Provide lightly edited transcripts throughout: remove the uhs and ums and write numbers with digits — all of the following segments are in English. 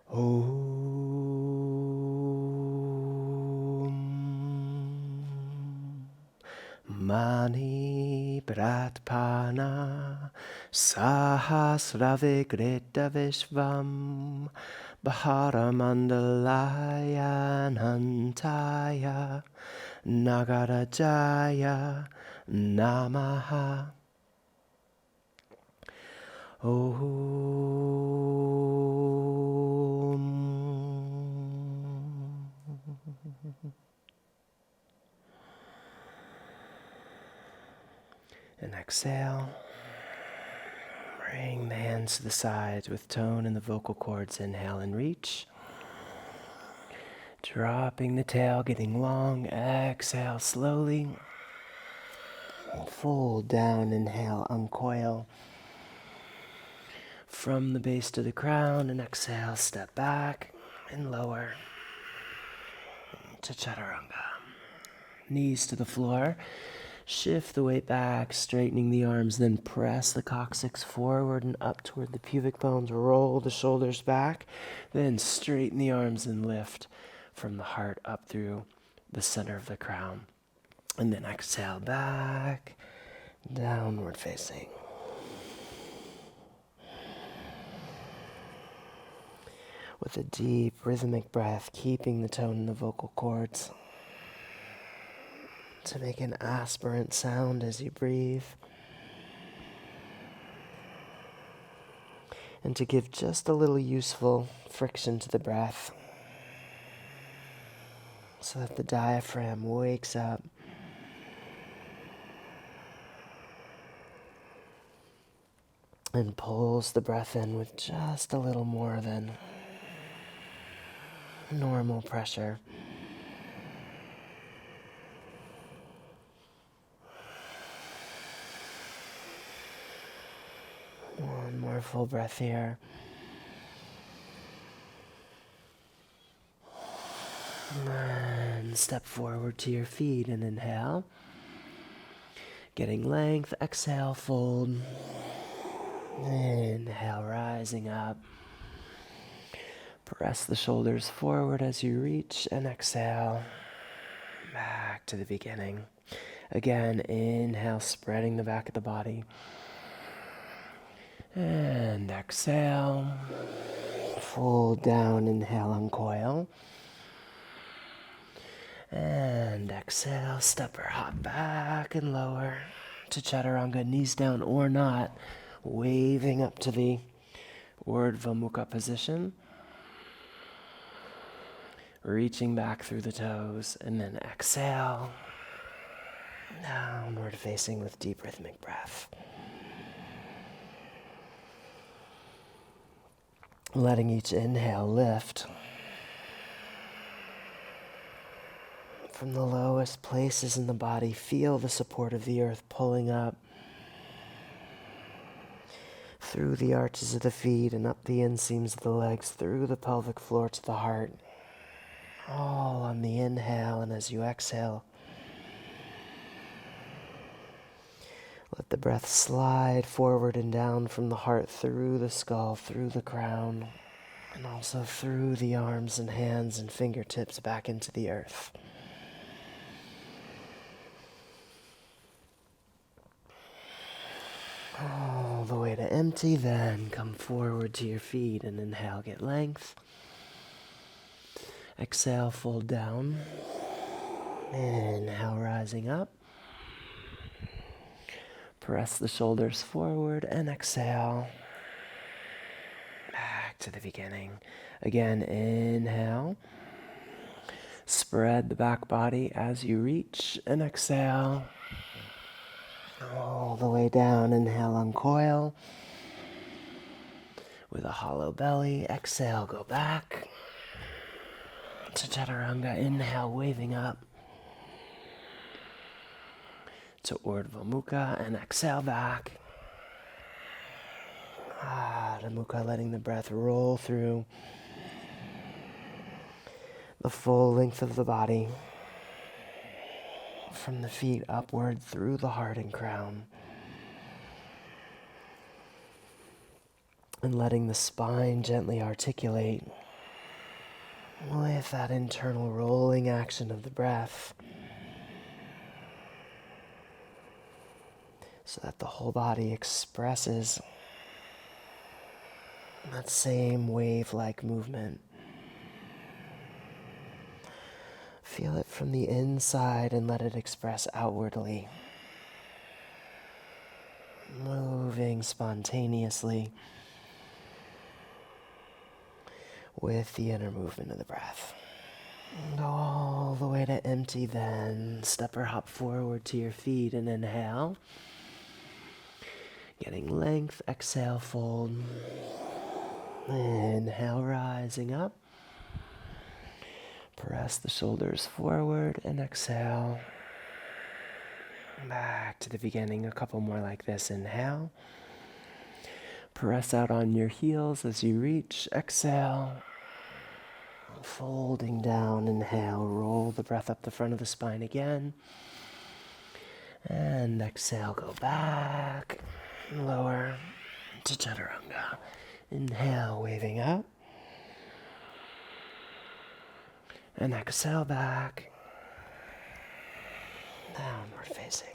Om Mani Pratpana Sahasravikrita Vishvam Bharamandalaya Nantaya Nagarajaya Namaha. And exhale. Bring the hands to the sides with tone in the vocal cords. Inhale and reach. Dropping the tail, getting long. Exhale slowly. Fold down. Inhale, uncoil. From the base to the crown, and exhale, step back and lower to chaturanga. Knees to the floor. Shift the weight back, straightening the arms, then press the coccyx forward and up toward the pubic bones. Roll the shoulders back, then straighten the arms and lift from the heart up through the center of the crown. And then exhale back, downward facing. With a deep rhythmic breath, keeping the tone in the vocal cords. To make an aspirant sound as you breathe. And to give just a little useful friction to the breath. So that the diaphragm wakes up. And pulls the breath in with just a little more than normal pressure. One more full breath here. And step forward to your feet and inhale. Getting length, exhale, fold. Inhale, rising up. Press the shoulders forward as you reach and exhale. Back to the beginning. Again, inhale, spreading the back of the body. And exhale. Fold down, inhale, uncoil. And exhale, step or hop back and lower to chaturanga, knees down or not, waving up to the Urdhva Mukha position. Reaching back through the toes, and then exhale, downward facing with deep rhythmic breath. Letting each inhale lift from the lowest places in the body. Feel the support of the earth pulling up through the arches of the feet and up the inseams of the legs, through the pelvic floor to the heart. All on the inhale, and as you exhale, let the breath slide forward and down from the heart, through the skull, through the crown, and also through the arms and hands and fingertips back into the earth. All the way to empty, then come forward to your feet and inhale, get length. Exhale, fold down. Inhale, rising up. Press the shoulders forward and exhale. Back to the beginning. Again, inhale. Spread the back body as you reach and exhale. All the way down, inhale, uncoil. With a hollow belly, exhale, go back to chaturanga. Inhale, waving up to Urdhva Mukha, and exhale back. Adho Mukha, letting the breath roll through the full length of the body, from the feet upward through the heart and crown. And letting the spine gently articulate with that internal rolling action of the breath, so that the whole body expresses that same wave-like movement. Feel it from the inside and let it express outwardly, moving spontaneously with the inner movement of the breath. And all the way to empty then. Step or hop forward to your feet and inhale. Getting length, exhale, fold. Inhale, rising up. Press the shoulders forward and exhale. Back to the beginning, a couple more like this. Inhale. Press out on your heels as you reach. Exhale. Folding down, inhale, roll the breath up the front of the spine again. And exhale, go back, lower to chaturanga. Inhale, waving up. And exhale back, downward facing.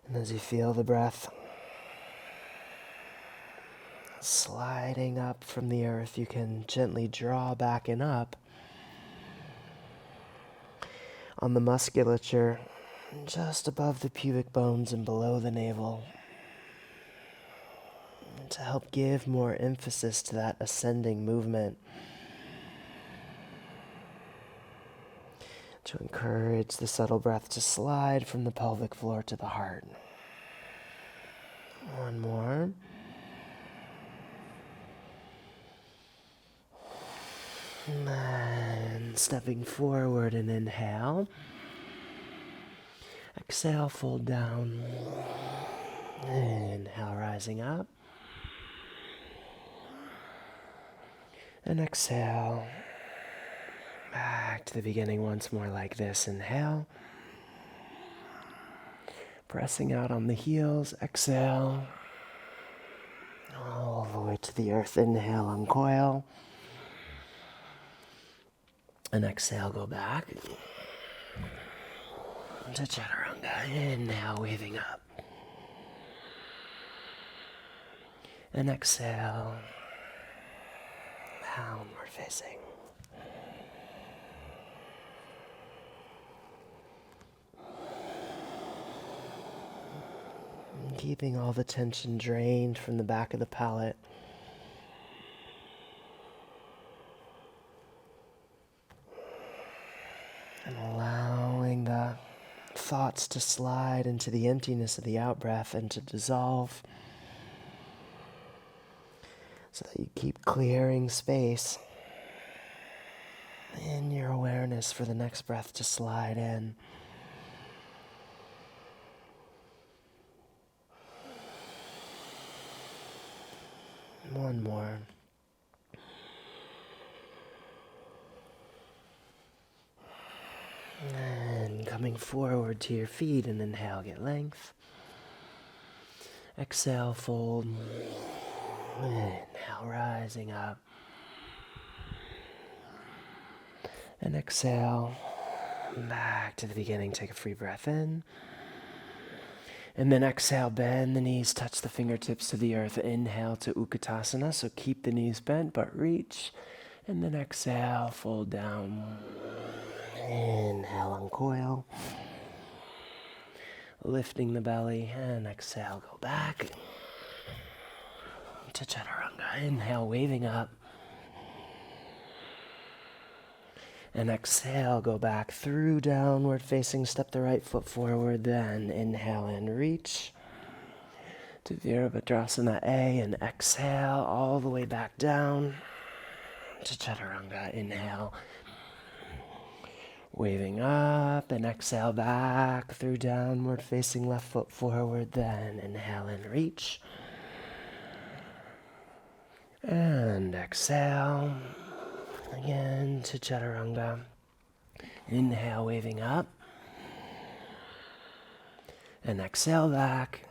And as you feel the breath sliding up from the earth, you can gently draw back and up on the musculature just above the pubic bones and below the navel, to help give more emphasis to that ascending movement, to encourage the subtle breath to slide from the pelvic floor to the heart. One more. And then stepping forward and inhale. Exhale, fold down. Inhale, rising up. And exhale. Back to the beginning once more like this. Inhale. Pressing out on the heels. Exhale. All the way to the earth. Inhale, uncoil. And exhale, go back to chaturanga. Inhale, waving up. And exhale, downward facing. And keeping all the tension drained from the back of the palate. And allowing the thoughts to slide into the emptiness of the out-breath and to dissolve, so that you keep clearing space in your awareness for the next breath to slide in. One more. And coming forward to your feet and inhale, get length. Exhale, fold. Inhale, rising up. And exhale, back to the beginning. Take a free breath in. And then exhale, bend the knees, touch the fingertips to the earth. Inhale to Utkatasana, so keep the knees bent, but reach. And then exhale, fold down. Inhale, uncoil. Lifting the belly, and exhale, go back to chaturanga. Inhale, waving up. And exhale, go back through downward facing. Step the right foot forward, then inhale and reach to Virabhadrasana A, and exhale all the way back down to chaturanga. Inhale, waving up, and exhale back through downward facing left foot forward, then inhale and reach. And exhale. Again to chaturanga. Inhale, waving up. And exhale back.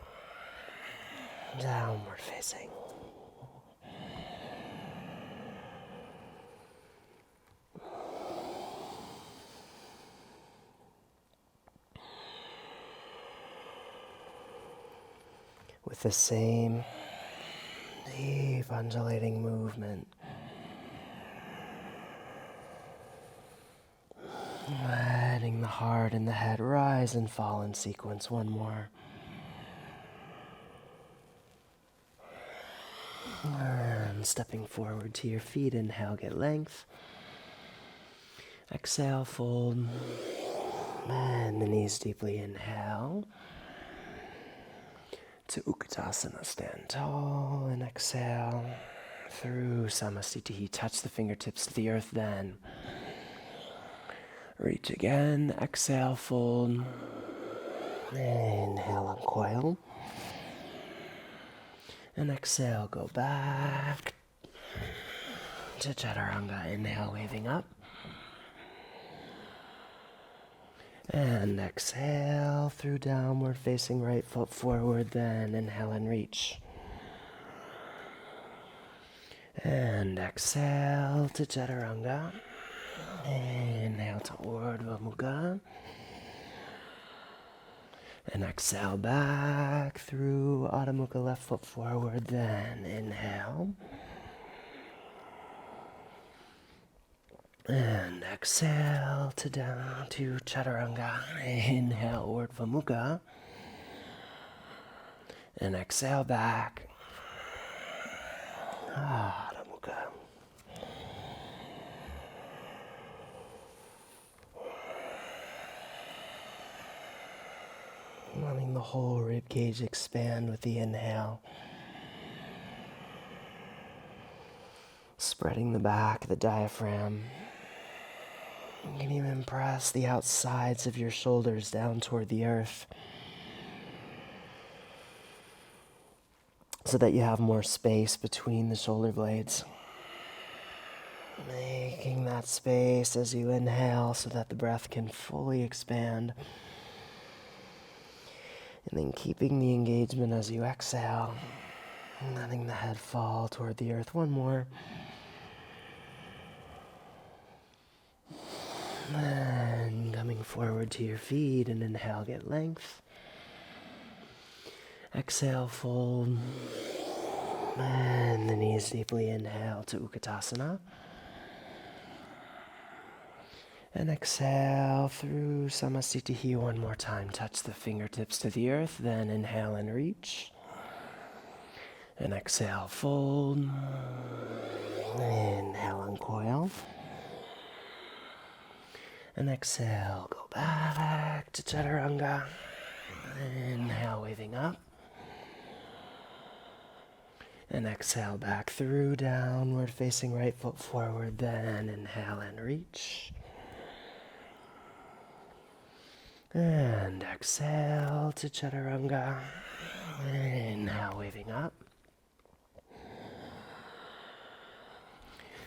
Downward facing. With the same deep undulating movement, letting the heart and the head rise and fall in sequence. One more. And stepping forward to your feet, inhale, get length. Exhale, fold. Bend the knees deeply, inhale. To Utkatasana, stand tall, and exhale. Through Samasthiti, touch the fingertips to the earth, then reach again, exhale, fold. Inhale, uncoil. And exhale, go back to chaturanga. Inhale, waving up. And exhale through downward facing right foot forward, then inhale and reach. And exhale to chaturanga. Inhale to Urdhva Mukha. And exhale back through Adho Mukha, left foot forward, then inhale. And exhale to down to chaturanga. Inhale, Urdhva Mukha. And exhale back. Adho Mukha. Letting the whole rib cage expand with the inhale. Spreading the back, the diaphragm. You can even press the outsides of your shoulders down toward the earth so that you have more space between the shoulder blades. Making that space as you inhale so that the breath can fully expand. And then keeping the engagement as you exhale, letting the head fall toward the earth. One more. And coming forward to your feet, and inhale, get length. Exhale, fold. And the knees deeply, inhale to Utkatasana. And exhale through Samasthiti one more time. Touch the fingertips to the earth, then inhale and reach. And exhale, fold. Inhale, uncoil. And exhale, go back to chaturanga. Inhale, waving up. And exhale back through downward facing right foot forward, then inhale and reach. And exhale to chaturanga. Inhale, waving up.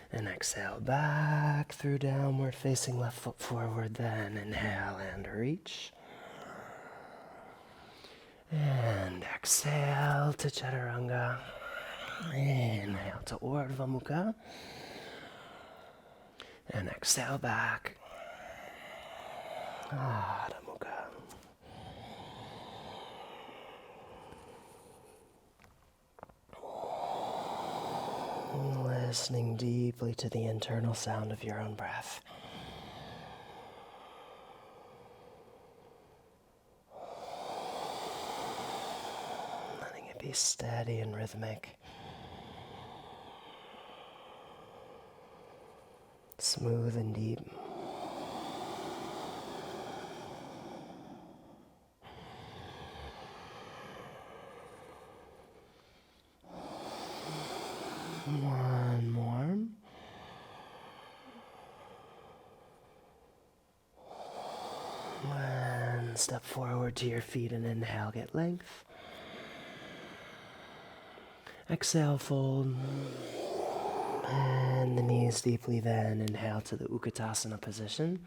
And exhale back through downward facing left foot forward, then inhale and reach. And exhale to chaturanga. Inhale to Urdhva Mukha. And exhale back. Adho Mukha. Listening deeply to the internal sound of your own breath. Letting it be steady and rhythmic. Smooth and deep. One more. And step forward to your feet and inhale, get length. Exhale, fold. And the knees deeply then. Inhale to the Utkatasana position.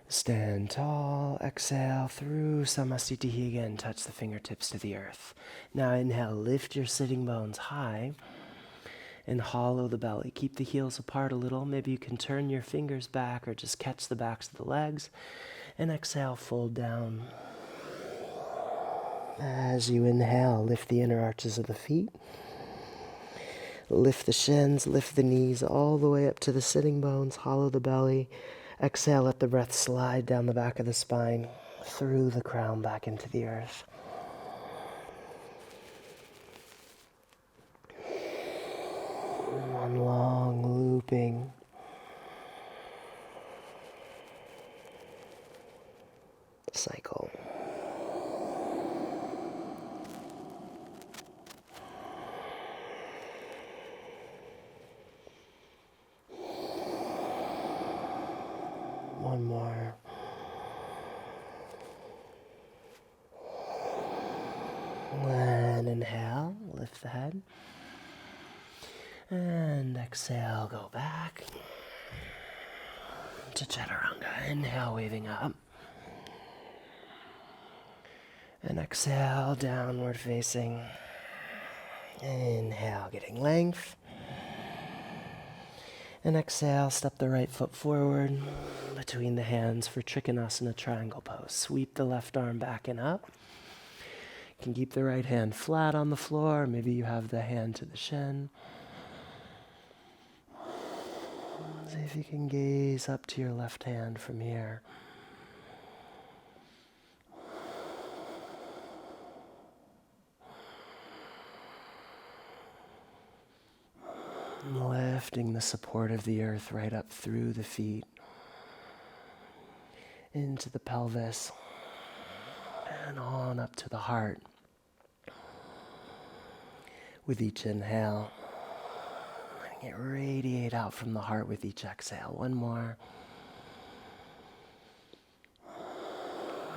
Stand tall. Exhale through Samasthiti again. Touch the fingertips to the earth. Now inhale, lift your sitting bones high and hollow the belly. Keep the heels apart a little. Maybe you can turn your fingers back or just catch the backs of the legs. And exhale, fold down. As you inhale, lift the inner arches of the feet. Lift the shins, lift the knees all the way up to the sitting bones, hollow the belly. Exhale, let the breath slide down the back of the spine, through the crown back into the earth. One long looping cycle. One more. And inhale, lift the head. And exhale, go back to Chaturanga. Inhale, waving up. And exhale, downward facing. Inhale, getting length. And exhale, step the right foot forward between the hands for Trikonasana triangle pose. Sweep the left arm back and up. You can keep the right hand flat on the floor. Maybe you have the hand to the shin. See if you can gaze up to your left hand from here. Lifting the support of the earth right up through the feet, into the pelvis, and on up to the heart. With each inhale, letting it radiate out from the heart with each exhale. One more.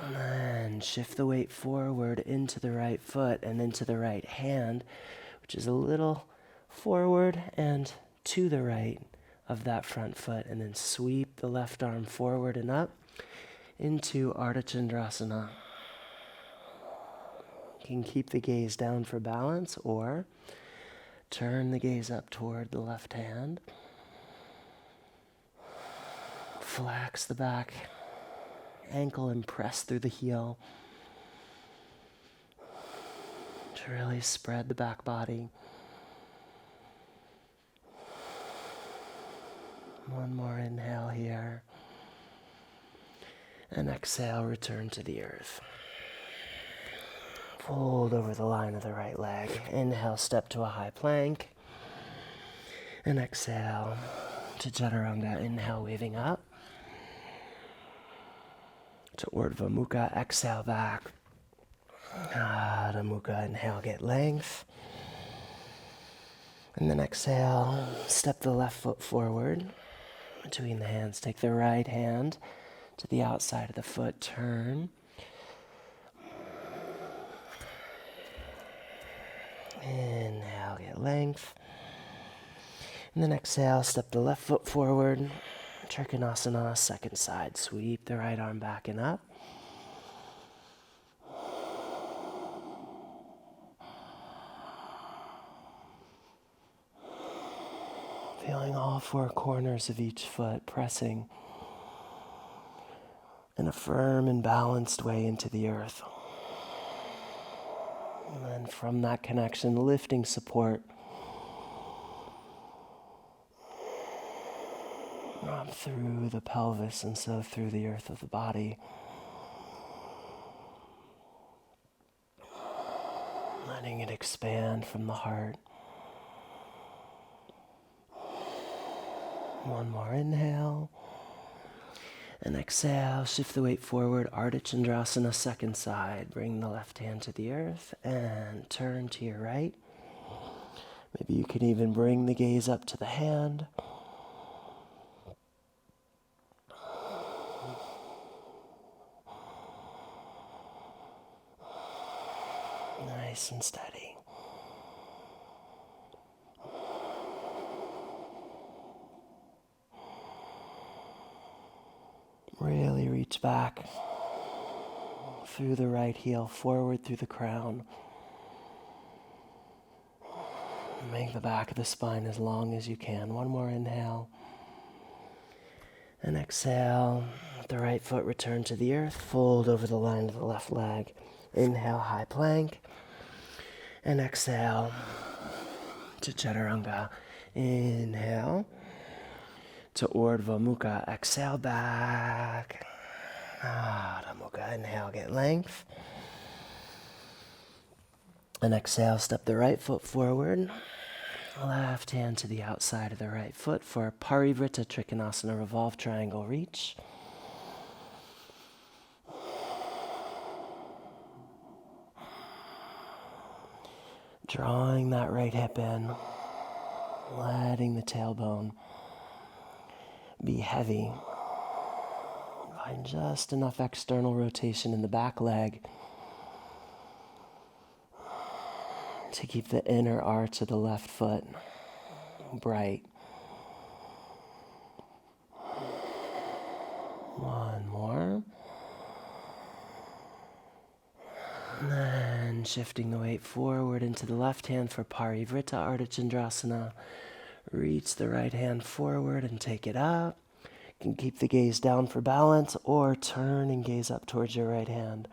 And then shift the weight forward into the right foot and into the right hand, which is a little forward and to the right of that front foot, and then sweep the left arm forward and up into Ardha Chandrasana. You can keep the gaze down for balance or turn the gaze up toward the left hand. Flex the back ankle and press through the heel to really spread the back body. One more inhale here. And exhale, return to the earth. Fold over the line of the right leg. Inhale, step to a high plank. And exhale to Chaturanga. Inhale, waving up. To Urdhva Mukha. Exhale back. Adho Mukha. Inhale, get length. And then exhale, step the left foot forward. Between the hands, take the right hand to the outside of the foot, turn. Inhale, get length. And then exhale, step the left foot forward. Trikonasana, second side. Sweep the right arm back and up. Feeling all four corners of each foot pressing in a firm and balanced way into the earth. And then from that connection, lifting support up through the pelvis and so through the earth of the body. Letting it expand from the heart. One more inhale. And exhale, shift the weight forward, Ardha Chandrasana, second side. Bring the left hand to the earth and turn to your right. Maybe you can even bring the gaze up to the hand. Nice and steady. reach back through the right heel, forward through the crown. Make the back of the spine as long as you can. One more inhale. And exhale. Let the right foot return to the earth. Fold over the line of the left leg. Inhale, high plank. And exhale to Chaturanga. Inhale to Urdhva Mukha. Exhale back. Adho Mukha. Inhale, get length. And exhale, step the right foot forward. Left hand to the outside of the right foot for Parivrtta Trikonasana, revolve triangle reach. Drawing that right hip in, letting the tailbone be heavy. Find just enough external rotation in the back leg to keep the inner arch of the left foot bright. One more. And then shifting the weight forward into the left hand for Parivrtta Ardha Chandrasana. Reach the right hand forward and take it up. You can keep the gaze down for balance or turn and gaze up towards your right hand.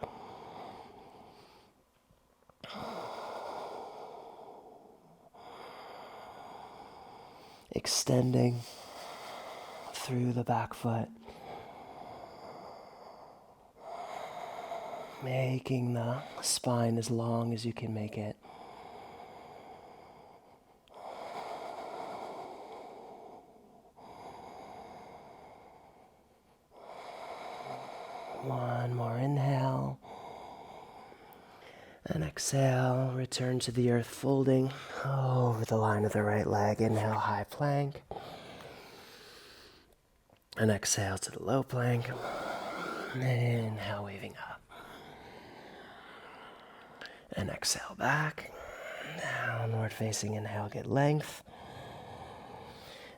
Extending through the back foot. Making the spine as long as you can make it. One more inhale. And exhale, return to the earth, folding over the line of the right leg. Inhale, high plank. And exhale to the low plank. Inhale, waving up. And exhale back. Downward facing inhale, get length.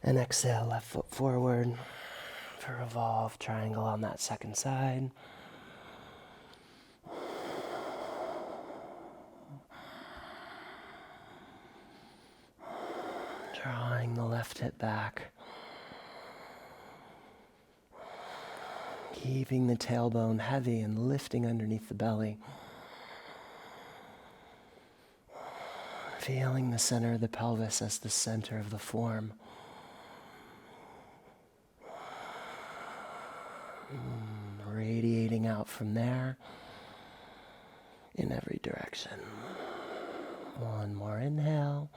And exhale, left foot forward for revolve triangle on that second side. Drawing the left hip back. Keeping the tailbone heavy and lifting underneath the belly. Feeling the center of the pelvis as the center of the form. Radiating out from there in every direction. One more inhale.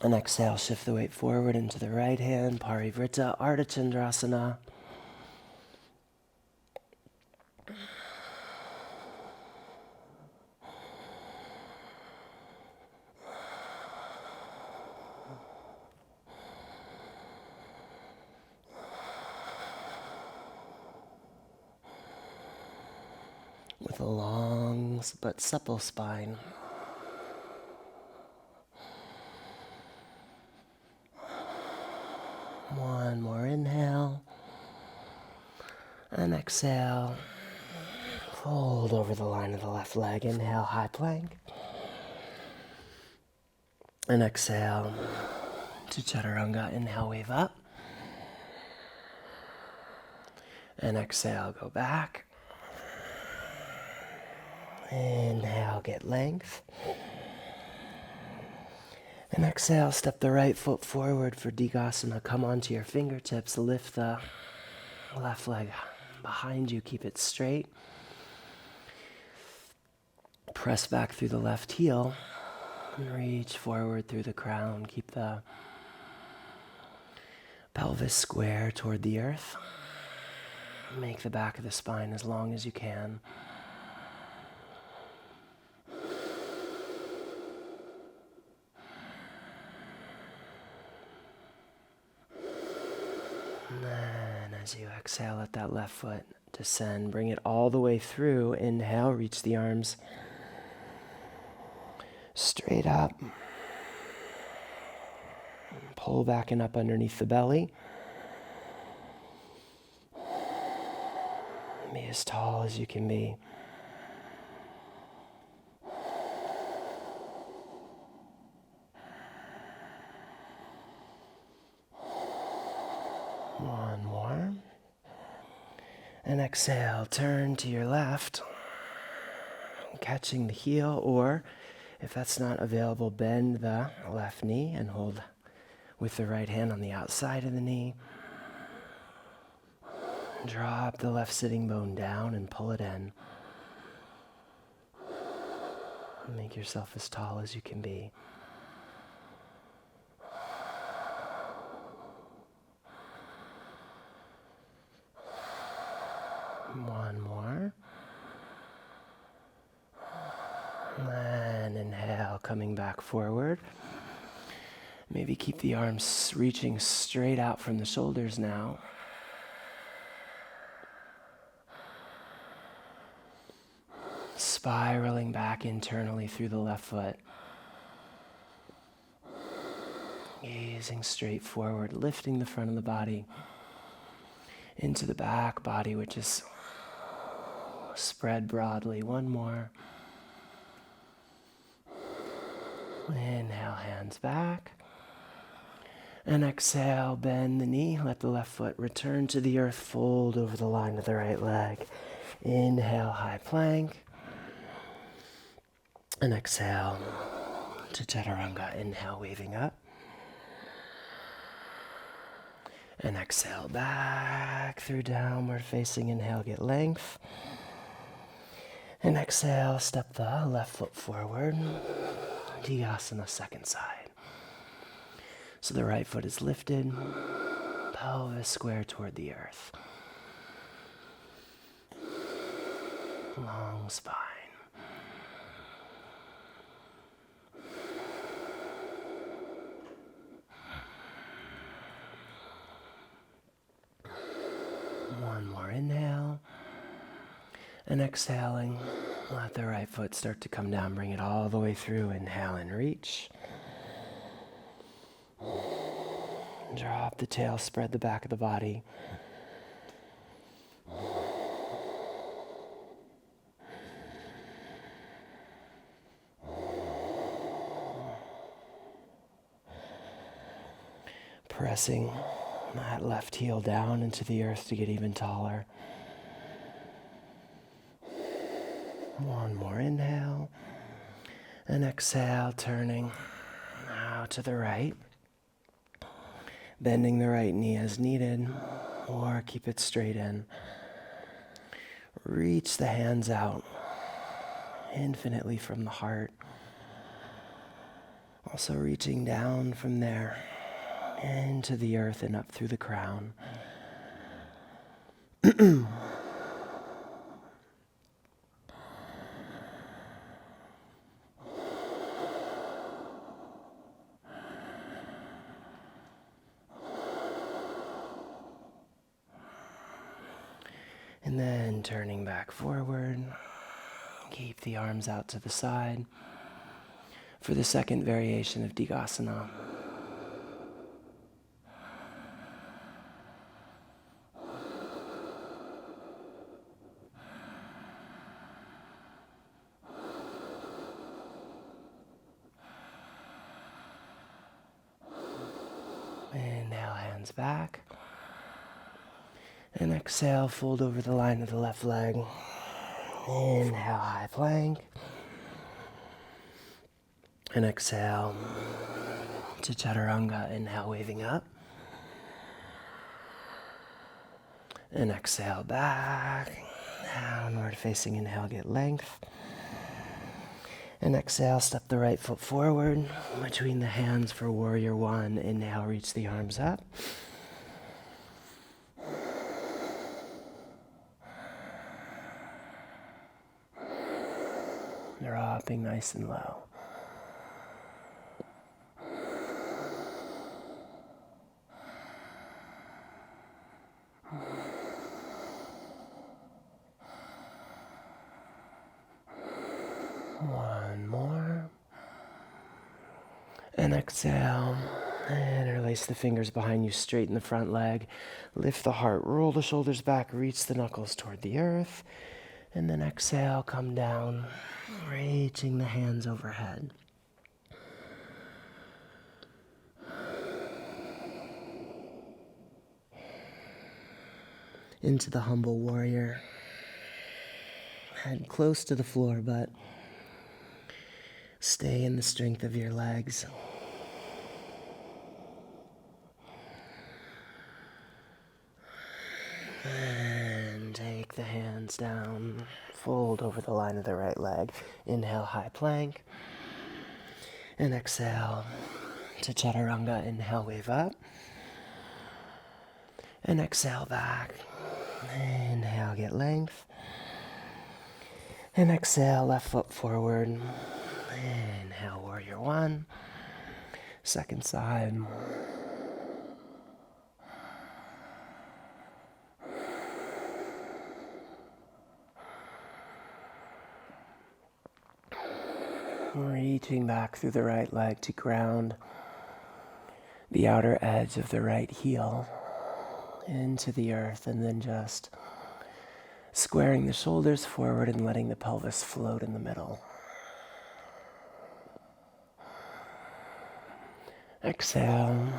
And exhale, shift the weight forward into the right hand, Parivrtta Ardha Chandrasana. With a long but supple spine. One more inhale. And exhale. Fold over the line of the left leg. Inhale, high plank. And exhale to Chaturanga. Inhale, wave up. And exhale, go back. Inhale, get length. And exhale, step the right foot forward for Digasana. Come onto your fingertips, lift the left leg behind you, keep it straight. Press back through the left heel and reach forward through the crown. Keep the pelvis square toward the earth. Make the back of the spine as long as you can. And then as you exhale, let that left foot descend. Bring it all the way through. Inhale, reach the arms straight up. Pull back and up underneath the belly. Be as tall as you can be. One more. And exhale, turn to your left, catching the heel, or if that's not available, bend the left knee and hold with the right hand on the outside of the knee. Drop the left sitting bone down and pull it in. Make yourself as tall as you can be. One more. And inhale, coming back forward. Maybe keep the arms reaching straight out from the shoulders now. Spiraling back internally through the left foot. Gazing straight forward, lifting the front of the body into the back body, which is spread broadly. One more. Inhale, hands back. And exhale, bend the knee. Let the left foot return to the earth. Fold over the line of the right leg. Inhale, high plank. And exhale to chaturanga. Inhale, waving up. And exhale back through downward facing. Inhale, get length. And exhale, step the left foot forward. Vinyasa, second side. So the right foot is lifted, pelvis square toward the earth. Long spine. One more inhale. And exhaling, let the right foot start to come down. Bring it all the way through. Inhale and reach. Drop the tail, spread the back of the body. Pressing that left heel down into the earth to get even taller. One more inhale. And exhale, turning now to the right. Bending the right knee as needed, or keep it straight in. Reach the hands out infinitely from the heart. Also reaching down from there into the earth and up through the crown. And then turning back forward, keep the arms out to the side for the second variation of Digasana. Inhale, hands back. And exhale, fold over the line of the left leg. Inhale, high plank. And exhale to chaturanga. Inhale, waving up. And exhale back. Downward facing. Inhale, get length. And exhale, step the right foot forward between the hands for warrior one. Inhale, reach the arms up. Dropping nice and low. One more. And exhale, And release the fingers behind you, straighten the front leg. Lift the heart, roll the shoulders back, reach the knuckles toward the earth. And then exhale, come down, reaching the hands overhead. Into the humble warrior. Head close to the floor, but stay in the strength of your legs. And take the hands down, fold over the line of the right leg. Inhale, high plank. And exhale to chaturanga. Inhale, wave up. And exhale back. Inhale, get length. And exhale, left foot forward. Inhale, warrior one. Second side. Reaching back through the right leg to ground the outer edge of the right heel into the earth, and then just squaring the shoulders forward and letting the pelvis float in the middle. Exhale.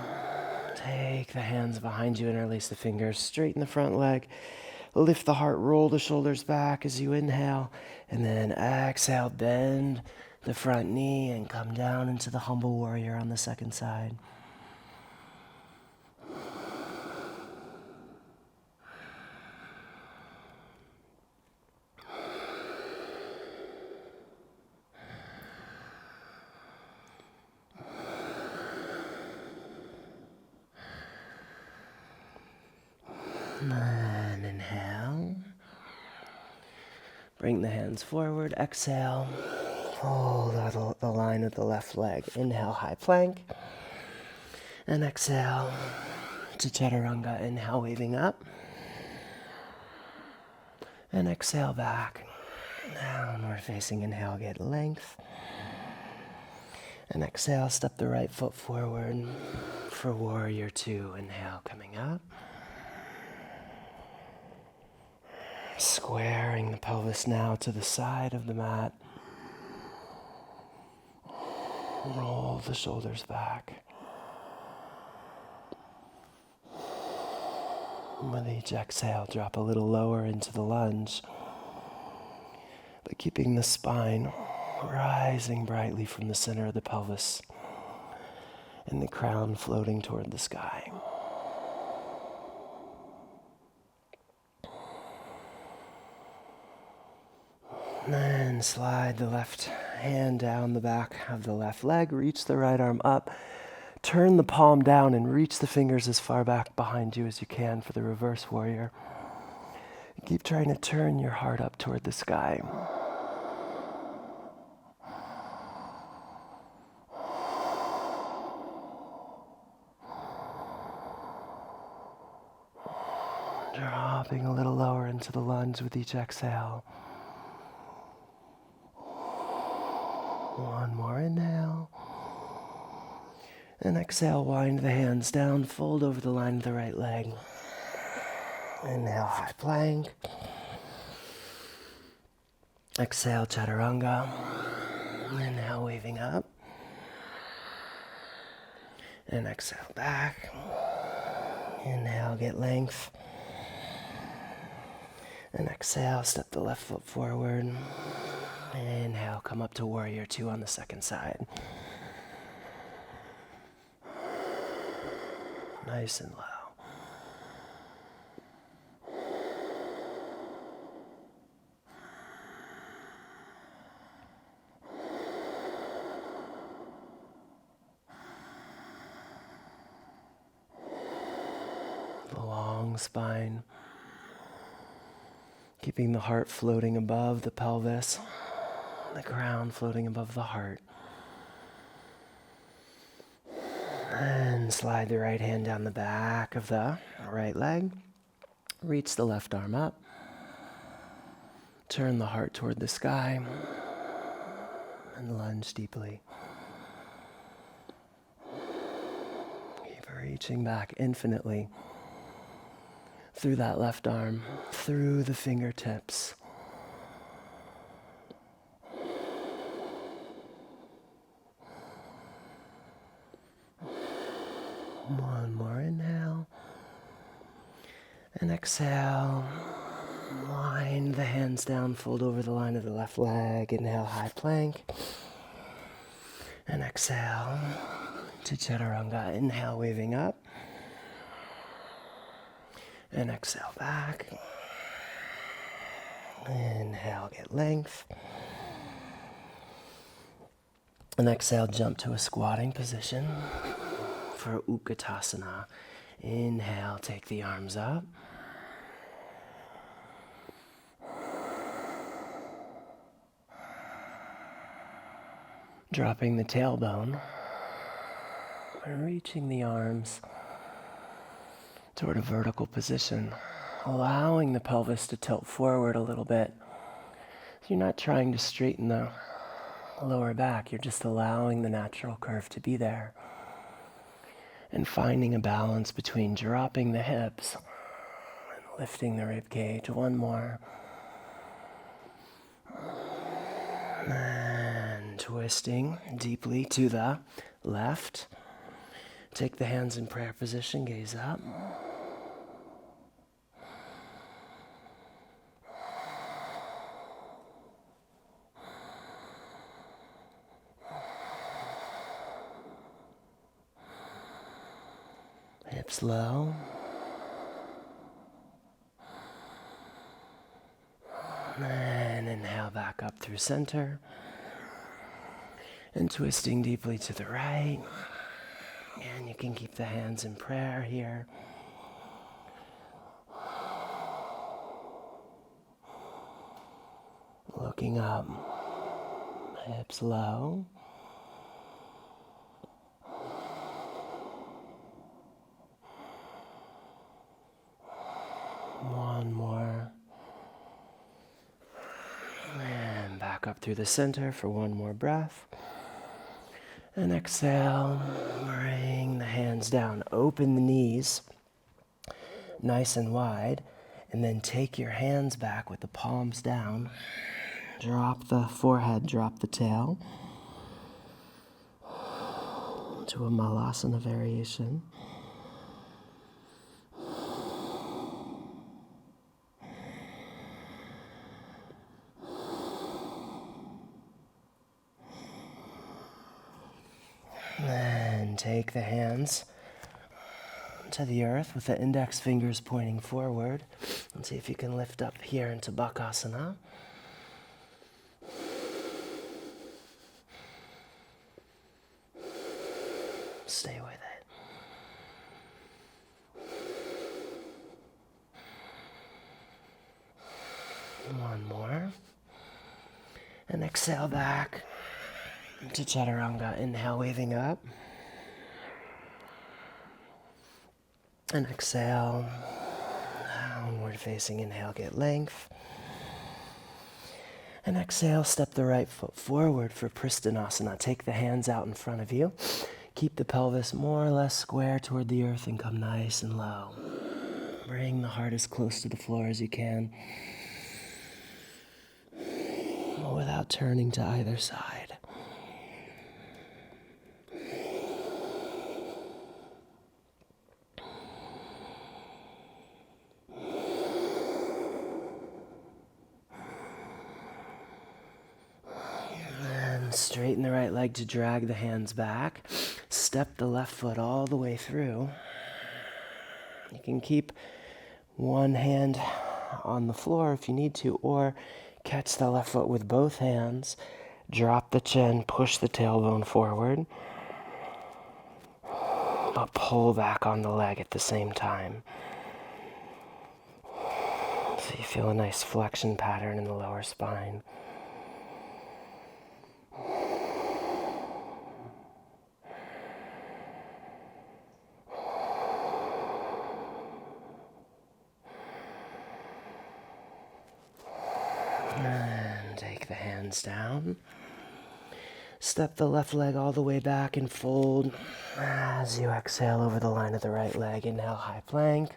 Take the hands behind you and release the fingers. Straighten the front leg. Lift the heart, roll the shoulders back as you inhale, and then exhale, bend the front knee and come down into the humble warrior on the second side. And inhale. Bring the hands forward. Exhale. Fold out the line of the left leg. Inhale, high plank. And exhale to chaturanga. Inhale, waving up. And exhale back. Downward facing. Inhale, get length. And exhale, step the right foot forward for warrior two. Inhale, coming up. Squaring the pelvis now to the side of the mat. Roll the shoulders back. With each exhale, drop a little lower into the lunge, but keeping the spine rising brightly from the center of the pelvis and the crown floating toward the sky. Then slide the left hand down the back of the left leg, reach the right arm up, turn the palm down and reach the fingers as far back behind you as you can for the reverse warrior. Keep trying to turn your heart up toward the sky. Dropping a little lower into the lunge with each exhale. One more inhale. And exhale, wind the hands down, fold over the line of the right leg. Inhale, high plank. Exhale, chaturanga. Inhale, waving up. And exhale, back. Inhale, get length. And exhale, step the left foot forward. Inhale, come up to warrior two on the second side. Nice and low. The long spine. Keeping the heart floating above the pelvis. The crown floating above the heart. And slide the right hand down the back of the right leg. Reach the left arm up. Turn the heart toward the sky. And lunge deeply. reaching back infinitely through that left arm, through the fingertips. One more inhale. And exhale. Wind the hands down, fold over the line of the left leg. Inhale, high plank. And exhale to chaturanga. Inhale, waving up. And exhale back. Inhale, get length. And exhale, jump to a squatting position for Utkatasana. Inhale, take the arms up. Dropping the tailbone and reaching the arms toward a vertical position, allowing the pelvis to tilt forward a little bit. You're not trying to straighten the lower back, you're just allowing the natural curve to be there. And finding a balance between dropping the hips and lifting the rib cage. One more. And twisting deeply to the left. Take the hands in prayer position, gaze up. Hips low. And inhale back up through center. And twisting deeply to the right. And you can keep the hands in prayer here. Looking up. Hips low. One more. And back up through the center for one more breath. And exhale, bring the hands down. Open the knees nice and wide. And then take your hands back with the palms down. Drop the forehead, drop the tail. To a Malasana variation. Then take the hands to the earth with the index fingers pointing forward. And see if you can lift up here into Bakasana. Stay with it. One more. And exhale back to chaturanga. Inhale, waving up. And exhale, downward facing. Inhale, get length. And exhale, step the right foot forward for Pristinasana. Take the hands out in front of you. Keep the pelvis more or less square toward the earth and come nice and low. Bring the heart as close to the floor as you can, without turning to either side. And straighten the right leg to drag the hands back. Step the left foot all the way through. You can keep one hand on the floor if you need to, or catch the left foot with both hands. Drop the chin, push the tailbone forward, but pull back on the leg at the same time. So you feel a nice flexion pattern in the lower spine. And take the hands down. Step the left leg all the way back and fold. As you exhale over the line of the right leg, inhale, high plank.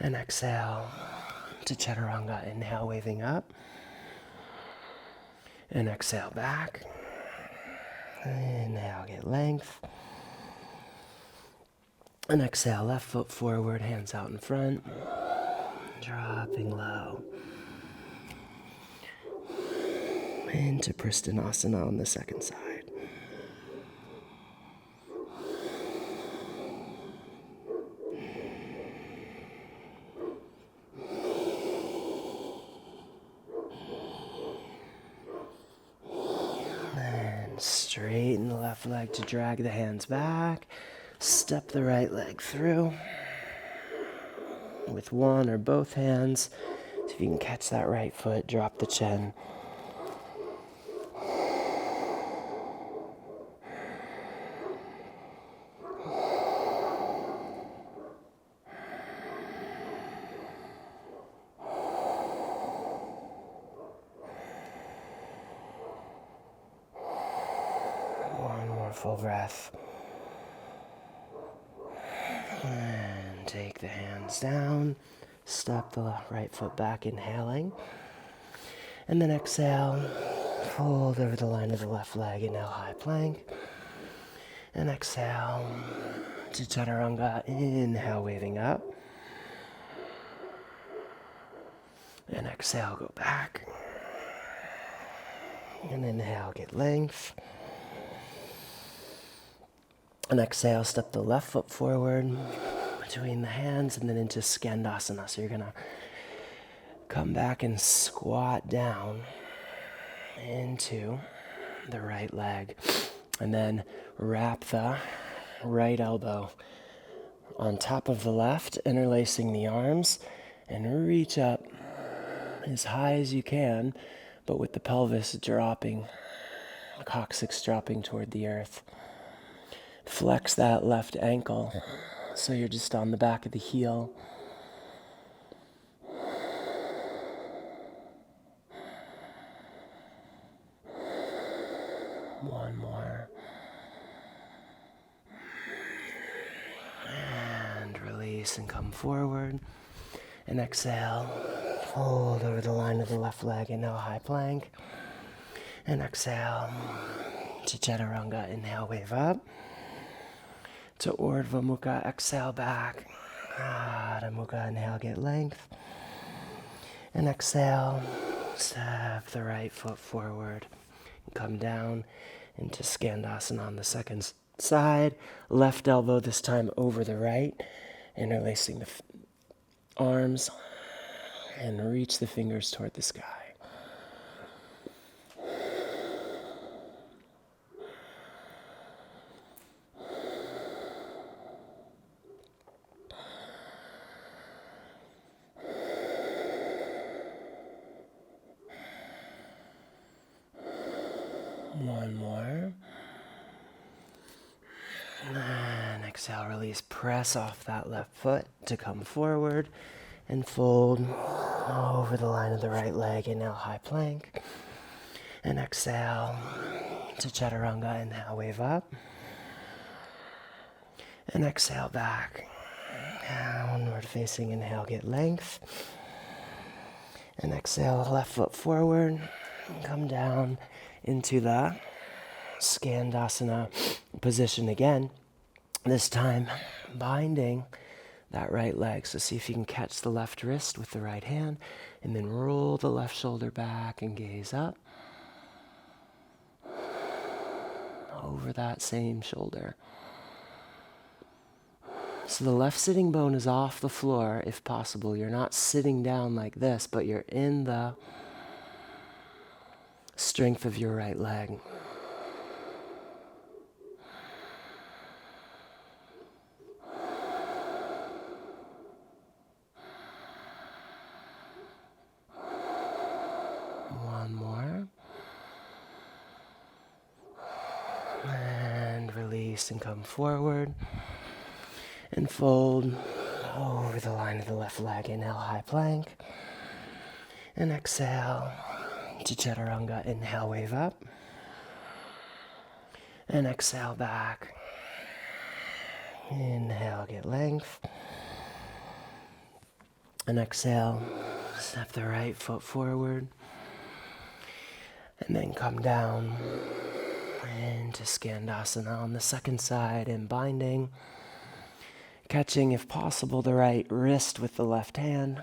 And exhale to chaturanga. Inhale, waving up. And exhale back. Inhale, get length. And exhale, left foot forward, hands out in front. Dropping low. Into Pristinasana on the second side. And straighten the left leg to drag the hands back. Step the right leg through with one or both hands. See if you can catch that right foot, drop the chin. One more full breath. And take the hands down. Step the right foot back, inhaling. And then exhale. Fold over the line of the left leg. Inhale, high plank. And exhale to chaturanga. Inhale, waving up. And exhale, go back. And inhale, get length. And exhale, step the left foot forward between the hands and then into Skandasana. So you're going to come back and squat down into the right leg. And then wrap the right elbow on top of the left, interlacing the arms, and reach up as high as you can, but with the pelvis dropping, the coccyx dropping toward the earth. Flex that left ankle so you're just on the back of the heel. One more. And release and come forward. And exhale. Fold over the line of the left leg. Inhale, high plank. And exhale to chaturanga. Inhale, wave up. To Urdhva Mukha, exhale back. Adho Mukha, inhale, get length. And exhale, step the right foot forward. Come down into Skandasana on the second side. Left elbow this time over the right. Interlacing the arms. And reach the fingers toward the sky. One more. And exhale, release. Press off that left foot to come forward and fold over the line of the right leg. Inhale, high plank. And exhale to chaturanga. Inhale, wave up. And exhale back. Downward facing. Inhale, get length. And exhale, left foot forward. Come down into the Skandasana position again. This time, binding that right leg. So see if you can catch the left wrist with the right hand, and then roll the left shoulder back and gaze up. Over that same shoulder. So the left sitting bone is off the floor, if possible. You're not sitting down like this, but you're in the strength of your right leg. One more. And release and come forward. And fold over the line of the left leg. Inhale, high plank. And exhale to chaturanga. Inhale, wave up. And exhale back. Inhale, get length. And exhale, step the right foot forward. And then come down into Skandasana on the second side and binding. Catching, if possible, the right wrist with the left hand.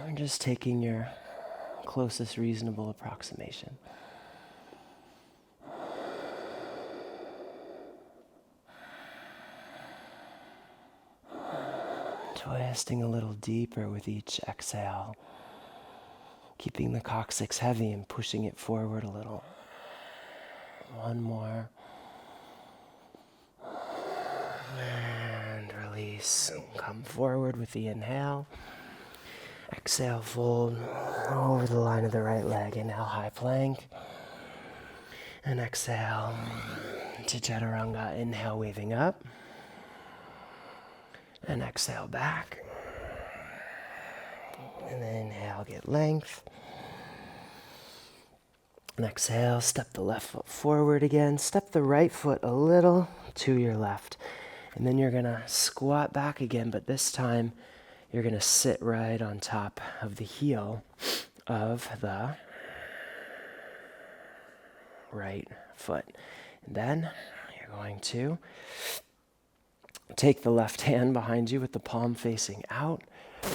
And just taking your closest reasonable approximation. Twisting a little deeper with each exhale. Keeping the coccyx heavy and pushing it forward a little. One more. And release. Come forward with the inhale. Exhale, fold over the line of the right leg. Inhale, high plank. And exhale to Chaturanga. Inhale, waving up. And exhale back. And then inhale, get length. And exhale, step the left foot forward again. Step the right foot a little to your left. And then you're going to squat back again, but this time you're going to sit right on top of the heel of the right foot. And then you're going to take the left hand behind you with the palm facing out,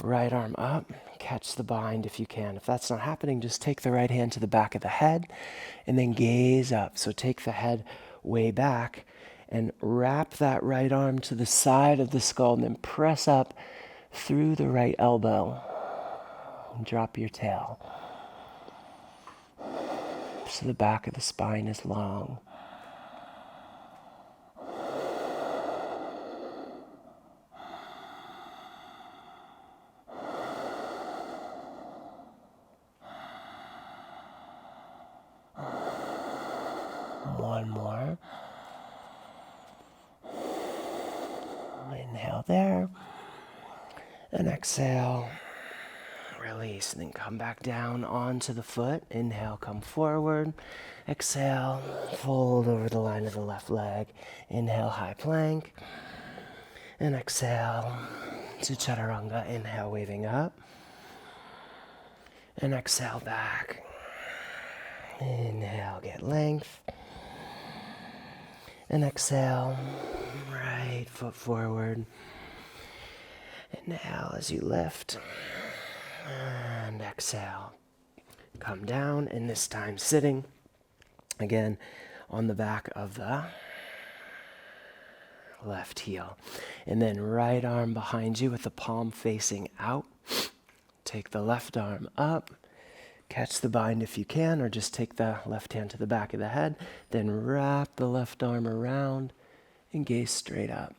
right arm up, catch the bind if you can. If that's not happening, just take the right hand to the back of the head and then gaze up. So take the head way back and wrap that right arm to the side of the skull and then press up through the right elbow and drop your tail. So the back of the spine is long. One more. Inhale there. And exhale. Release. And then come back down onto the foot. Inhale, come forward. Exhale, fold over the line of the left leg. Inhale, high plank. And exhale to Chaturanga. Inhale, waving up. And exhale back. Inhale, get length. And exhale, right foot forward. Inhale as you lift. And exhale. Come down, and this time sitting. Again, on the back of the left heel. And then right arm behind you with the palm facing out. Take the left arm up. Catch the bind if you can, or just take the left hand to the back of the head. Then wrap the left arm around and gaze straight up.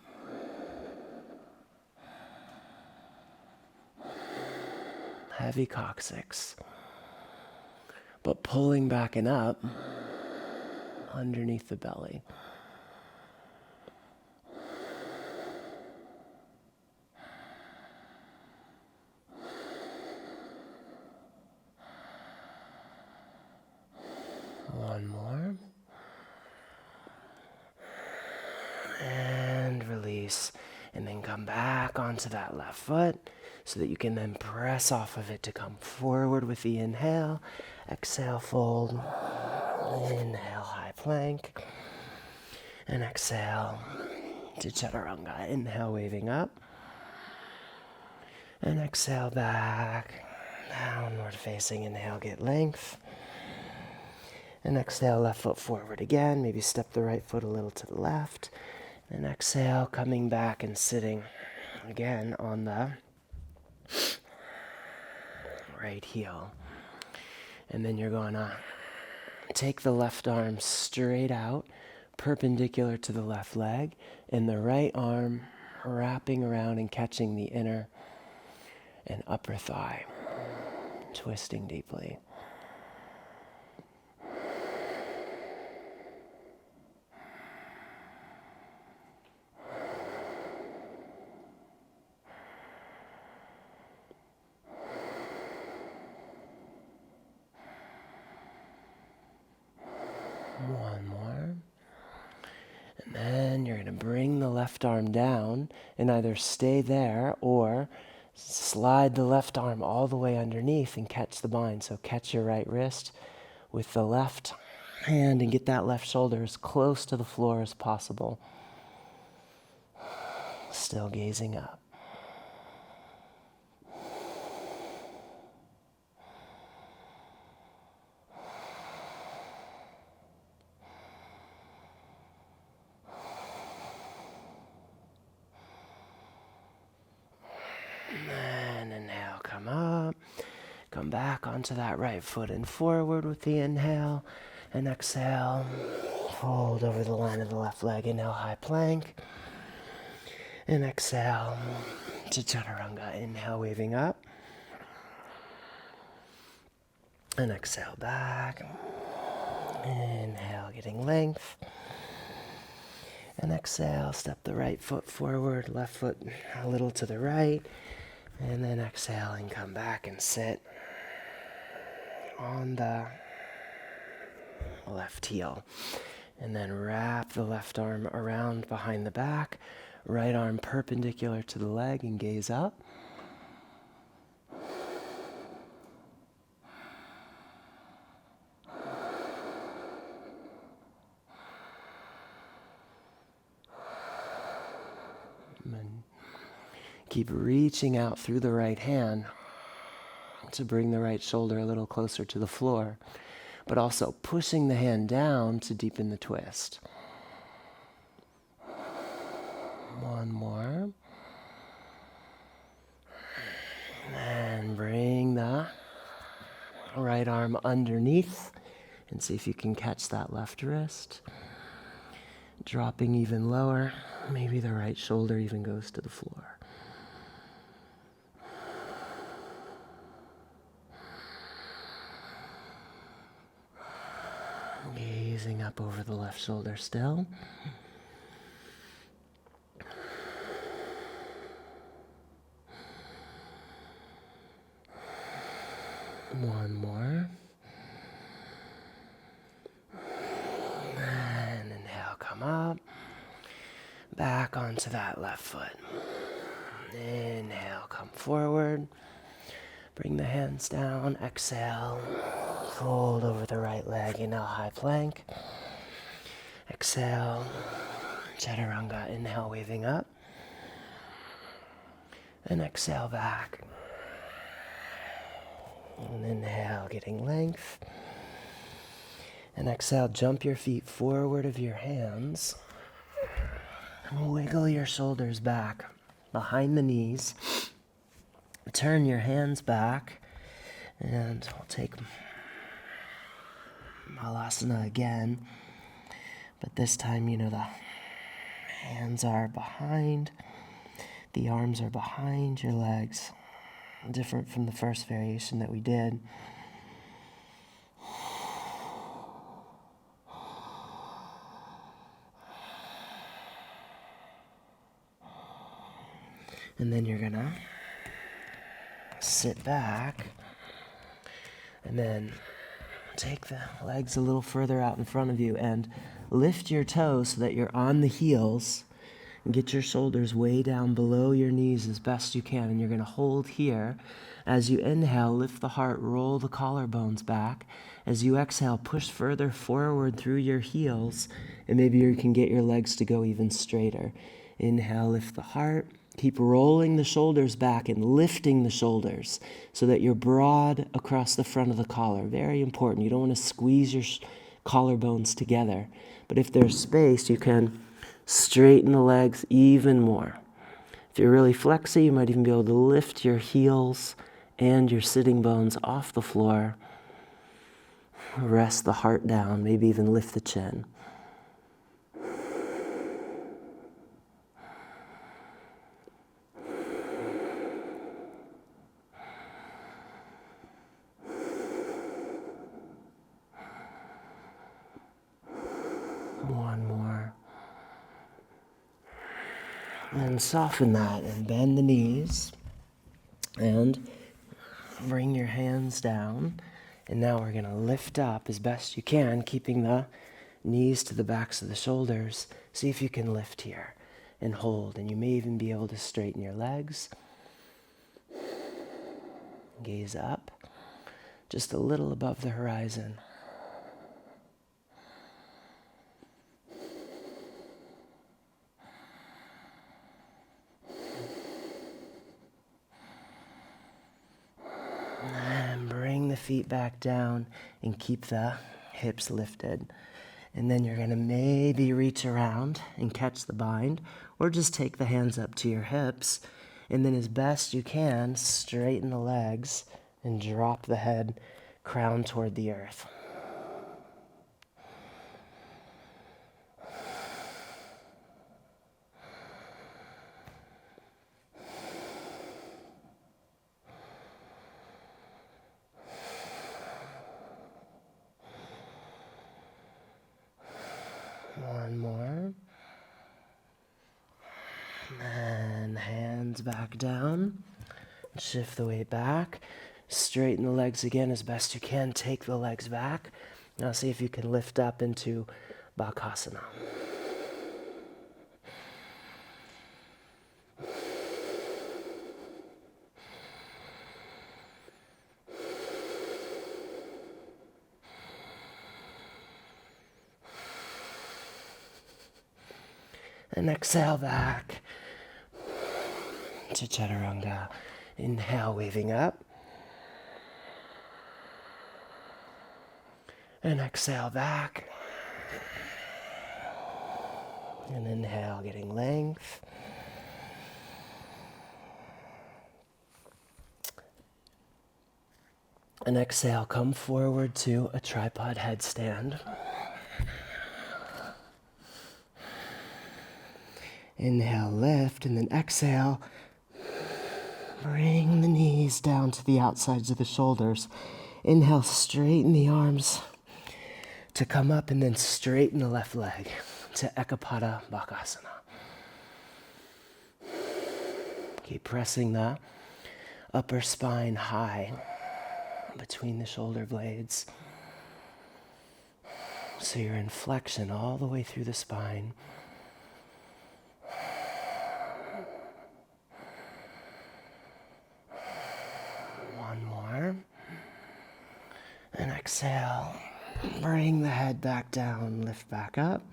Heavy coccyx. But pulling back and up underneath the belly. One more. And release. And then come back onto that left foot so that you can then press off of it to come forward with the inhale. Exhale, fold. Inhale, high plank. And exhale to Chaturanga. Inhale, waving up. And exhale back. Downward facing. Inhale, get length. And exhale, left foot forward again. Maybe step the right foot a little to the left. And exhale, coming back and sitting again on the right heel. And then you're going to take the left arm straight out, perpendicular to the left leg, and the right arm wrapping around and catching the inner and upper thigh, twisting deeply. going to bring the left arm down and either stay there or slide the left arm all the way underneath and catch the bind. So catch your right wrist with the left hand and get that left shoulder as close to the floor as possible. Still gazing up. And inhale, come up. Come back onto that right foot and forward with the inhale. And exhale, fold over the line of the left leg. Inhale, high plank. And exhale to chaturanga. Inhale, waving up. And exhale back. Inhale, getting length. And exhale, step the right foot forward, left foot a little to the right. And then exhale and come back and sit on the left heel. And then wrap the left arm around behind the back, right arm perpendicular to the leg and gaze up. And keep reaching out through the right hand to bring the right shoulder a little closer to the floor, but also pushing the hand down to deepen the twist. One more. And bring the right arm underneath and see if you can catch that left wrist. Dropping even lower. Maybe the right shoulder even goes to the floor. Gazing up over the left shoulder still. One more. And inhale, come up. Back onto that left foot. Inhale, come forward. Bring the hands down. Exhale. Fold over the right leg. Inhale, high plank. Exhale. Chaturanga. Inhale, waving up. And exhale back. And inhale, getting length. And exhale, jump your feet forward of your hands. And wiggle your shoulders back behind the knees. Turn your hands back. And we'll take Malasana again. But this time, the hands are behind. The arms are behind your legs. Different from the first variation that we did. And then you're gonna sit back and then take the legs a little further out in front of you and lift your toes so that you're on the heels. And get your shoulders way down below your knees as best you can. And you're going to hold here. As you inhale, lift the heart, roll the collarbones back. As you exhale, push further forward through your heels. And maybe you can get your legs to go even straighter. Inhale, lift the heart. Keep rolling the shoulders back and lifting the shoulders so that you're broad across the front of the collar. Very important. You don't want to squeeze your collarbones together. But if there's space, you can straighten the legs even more. If you're really flexy, you might even be able to lift your heels and your sitting bones off the floor. Rest the heart down, maybe even lift the chin. One more. And soften that and bend the knees and bring your hands down. And now we're going to lift up as best you can, keeping the Knees to the backs of the shoulders. See if you can lift here and hold. And you may even be able to straighten your legs. Gaze up, just a little above the horizon. And bring the feet back down and keep the hips lifted. And then you're going to maybe reach around and catch the bind, or just take the hands up to your hips. And then as best you can, straighten the legs and drop the head, crown toward the earth. One more. And hands back down. Shift the weight back. Straighten the legs again as best you can. Take the legs back. Now see if you can lift up into Bakasana. And exhale back to Chaturanga. Inhale, waving up. And exhale back. And inhale, getting length. And exhale, come forward to a tripod headstand. Inhale, lift, and then exhale. Bring the knees down to the outsides of the shoulders. Inhale, straighten the arms to come up, and then straighten the left leg to Ekapada Bakasana. Keep pressing the upper spine high between the shoulder blades. So you're in flexion all the way through the spine. One more. And exhale. Bring the head back down, lift back up.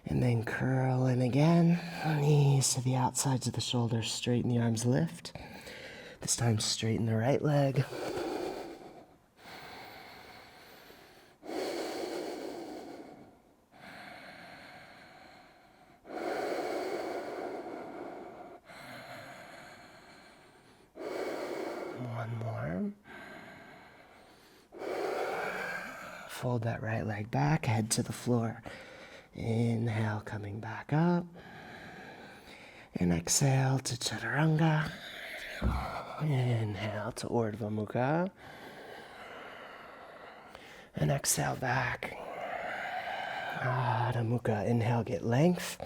And then curl in again. Knees to the outsides of the shoulders. Straighten the arms, lift. This time straighten the right leg. One more. Fold that right leg back, head to the floor. Inhale, coming back up. And exhale to Chaturanga. Inhale to Urdhva Mukha. And exhale back. Adho Mukha. Inhale, get length.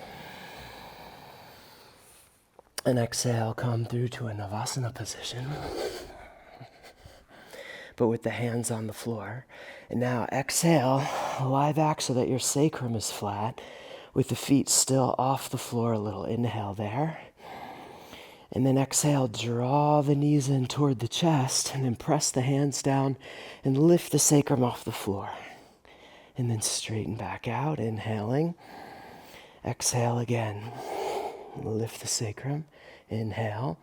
And exhale, come through to a Navasana position. But with the hands on the floor. And now exhale, lie back so that your sacrum is flat, with the feet still off the floor a little. Inhale there. And then exhale, draw the knees in toward the chest, and then press the hands down and lift the sacrum off the floor. And then straighten back out, inhaling. Exhale again. Lift the sacrum. Inhale.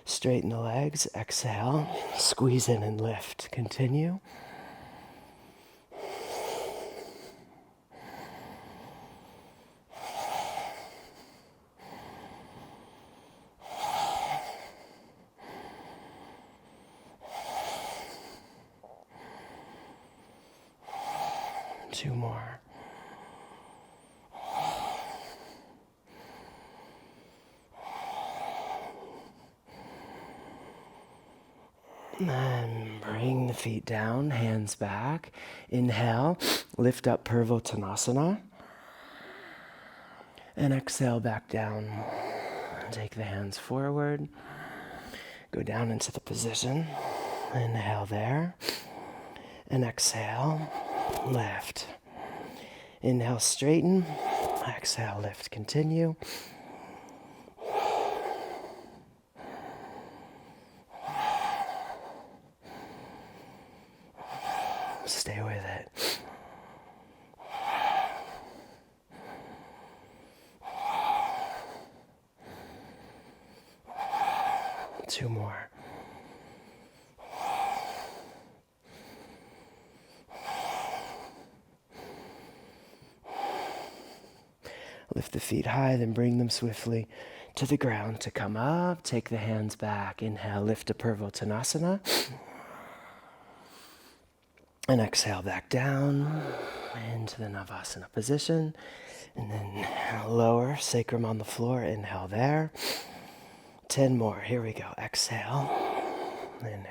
Straighten the legs. Exhale. Squeeze in and lift. Continue. Two more. And bring the feet down, hands back. Inhale, lift up Purvottanasana. And exhale back down. Take the hands forward. Go down into the position. Inhale there. And exhale, lift. Inhale, straighten. Exhale, lift, continue. Stay with it. Two more. Lift the feet high, then bring them swiftly to the ground to come up. Take the hands back. Inhale, lift to provokes. And exhale back down into the Navasana position. And then lower, sacrum on the floor. Inhale there. 10 more. Here we go. Exhale. Inhale.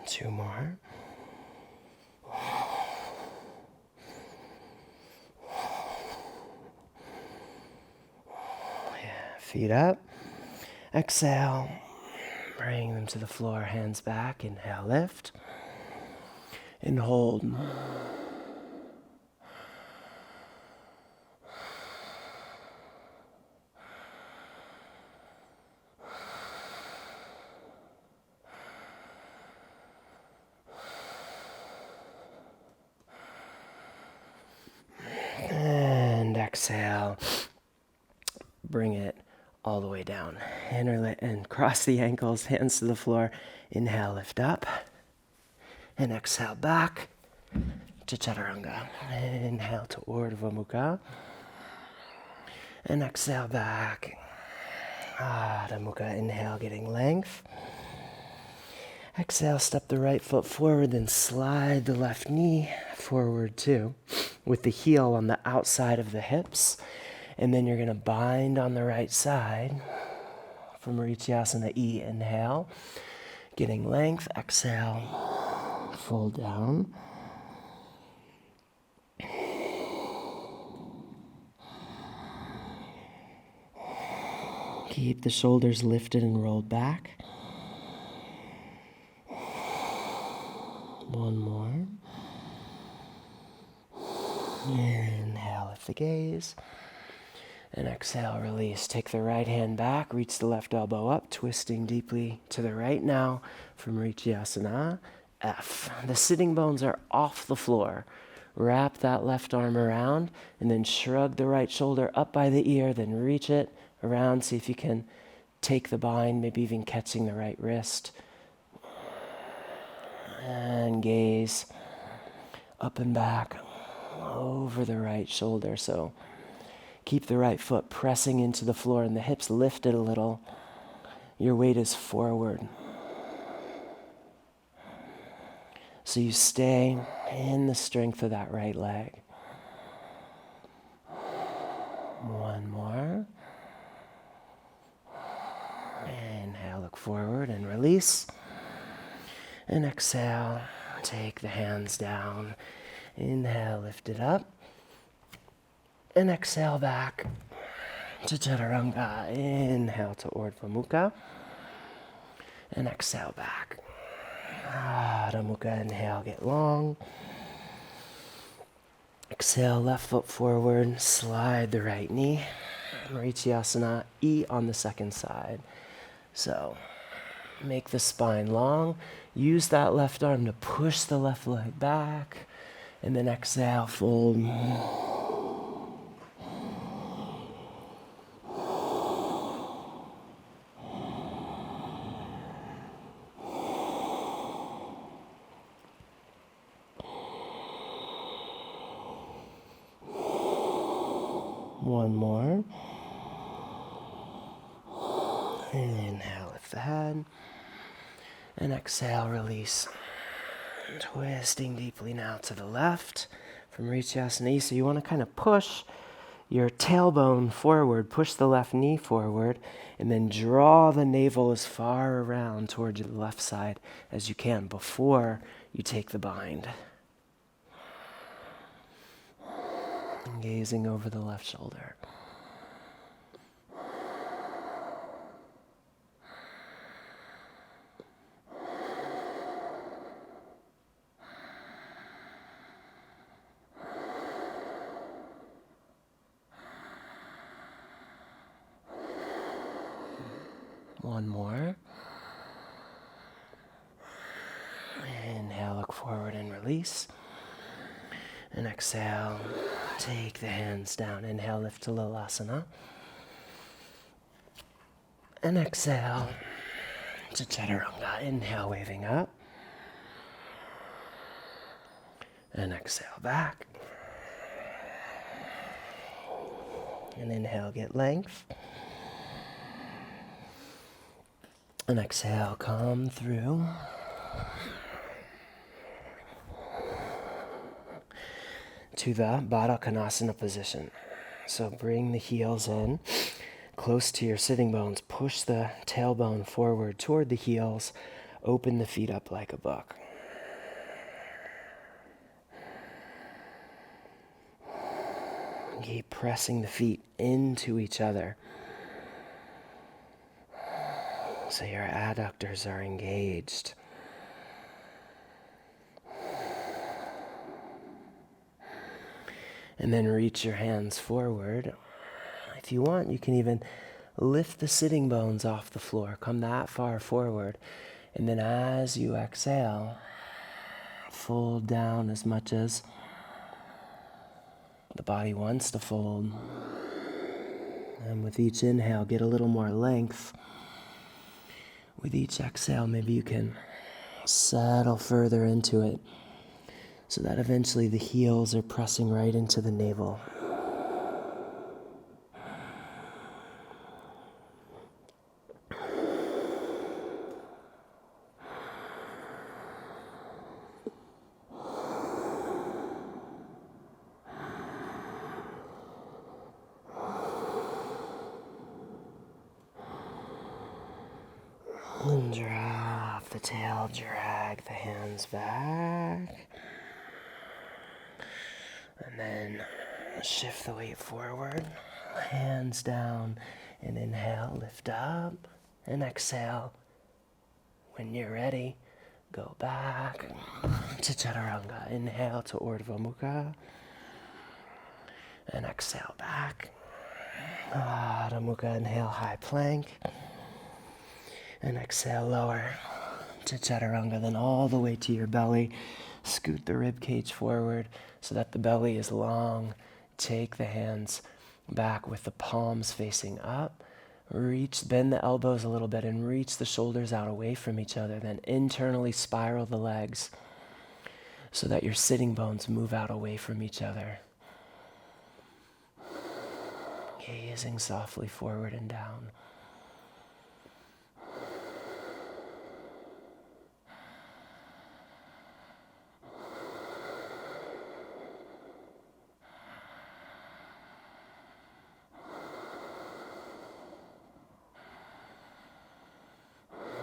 Two more. Yeah, feet up. Exhale. Bring them to the floor, hands back. Inhale, lift. And hold. And exhale. Bring it all the way down. And cross the ankles, hands to the floor. Inhale, lift up. And exhale back to Chaturanga. Inhale to Urdhva Mukha. And exhale back. Adho Mukha. Inhale, getting length. Exhale, step the right foot forward, then slide the left knee forward too, with the heel on the outside of the hips. And then you're going to bind on the right side from Vinyasa E. Inhale, getting length. Exhale, fold down. Keep the shoulders lifted and rolled back. One more. Inhale, lift the gaze. And exhale, release. Take the right hand back, reach the left elbow up, twisting deeply to the right now from Vinyasa F. The sitting bones are off the floor. Wrap that left arm around and then shrug the right shoulder up by the ear, then reach it around. See if you can take the bind, maybe even catching the right wrist. And gaze up and back over the right shoulder. So keep the right foot pressing into the floor and the hips lifted a little. Your weight is forward. So you stay in the strength of that right leg. One more. Inhale, look forward and release. And exhale, take the hands down. Inhale, lift it up. And exhale back to Chaturanga. Inhale to Urdhva Mukha. And exhale back. Adho Mukha. Inhale, get long. Exhale, left foot forward. Slide the right knee. Vinyasa E on the second side. So make the spine long. Use that left arm to push the left leg back. And then exhale, fold. One more. Inhale, lift the head. And exhale, release. Twisting deeply now to the left from Vinyasa. So you want to kind of push your tailbone forward, push the left knee forward, and then draw the navel as far around towards the left side as you can before you take the bind. And gazing over the left shoulder. One more. Inhale, look forward and release. And exhale, take the hands down. Inhale, lift to Lalasana. And exhale to Chaturanga. Inhale, waving up. And exhale back. And inhale, get length. And exhale, come through. To the Baddha Konasana position. So bring the heels in, close to your sitting bones. Push the tailbone forward toward the heels. Open the feet up like a book. Keep pressing the feet into each other. So your adductors are engaged. And then reach your hands forward. If you want, you can even lift the sitting bones off the floor. Come that far forward. And then as you exhale, fold down as much as the body wants to fold. And with each inhale, get a little more length. With each exhale, maybe you can settle further into it so that eventually the heels are pressing right into the navel. And drop the tail, drag the hands back. And then shift the weight forward, hands down, and inhale, lift up, and exhale. When you're ready, go back to Chaturanga. Inhale to Urdhva Mukha, and exhale back. Adho Mukha, inhale, high plank. And exhale, lower to Chaturanga, then all the way to your belly. Scoot the rib cage forward so that the belly is long. Take the hands back with the palms facing up. Bend the elbows a little bit and reach the shoulders out away from each other. Then internally spiral the legs so that your sitting bones move out away from each other. Gazing softly forward and down.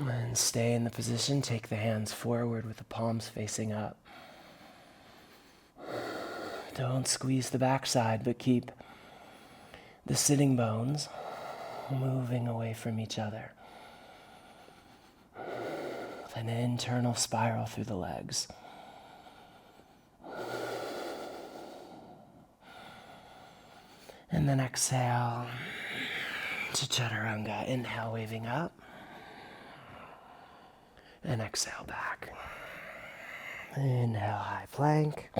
And stay in the position. Take the hands forward with the palms facing up. Don't squeeze the backside, but keep the sitting bones moving away from each other. With an internal spiral through the legs. And then exhale to Chaturanga. Inhale, waving up. And exhale back. Inhale, high plank.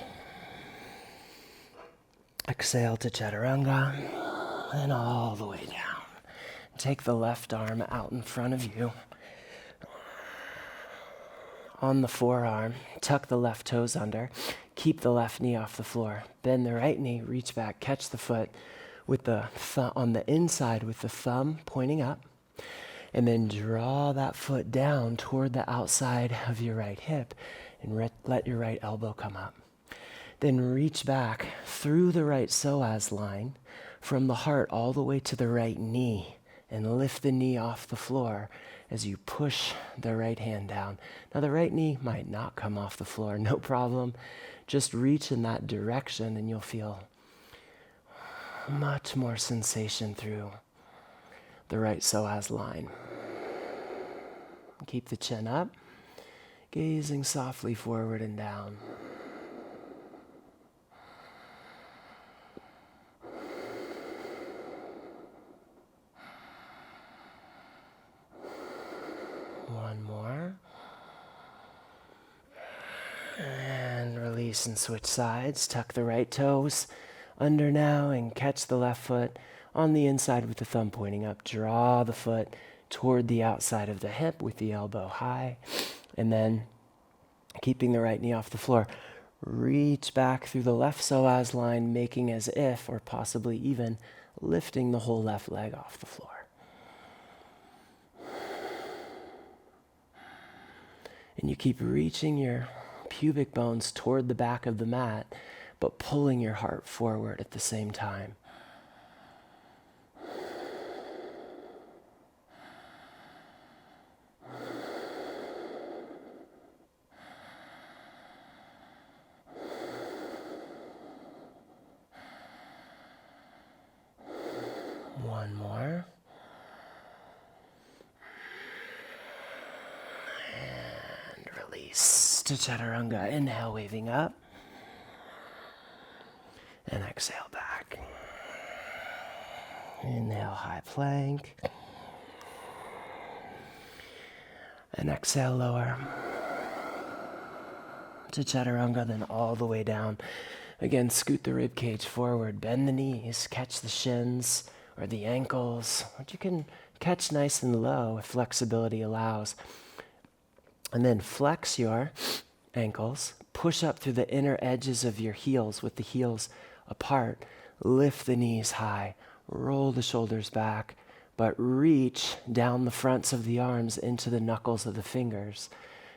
Exhale to Chaturanga. And all the way down. Take the left arm out in front of you. On the forearm, tuck the left toes under. Keep the left knee off the floor. Bend the right knee, reach back, catch the foot with the on the inside with the thumb pointing up. And then draw that foot down toward the outside of your right hip and let your right elbow come up. Then reach back through the right psoas line, from the heart all the way to the right knee, and lift the knee off the floor as you push the right hand down. Now the right knee might not come off the floor, no problem. Just reach in that direction and you'll feel much more sensation through the right psoas line. Keep the chin up, gazing softly forward and down. One more. And release and switch sides. Tuck the right toes under now and catch the left foot on the inside with the thumb pointing up. Draw the foot toward the outside of the hip with the elbow high. And then keeping the right knee off the floor, reach back through the left psoas line, making as if, or possibly even, lifting the whole left leg off the floor. And you keep reaching your pubic bones toward the back of the mat, but pulling your heart forward at the same time. One more. And release to chaturanga. Inhale, waving up. And exhale back. Inhale, high plank. And exhale, lower. To chaturanga, then all the way down. Again, scoot the rib cage forward, bend the knees, catch the shins or the ankles, which you can catch nice and low if flexibility allows. And then flex your ankles, push up through the inner edges of your heels with the heels apart, lift the knees high, roll the shoulders back, but reach down the fronts of the arms into the knuckles of the fingers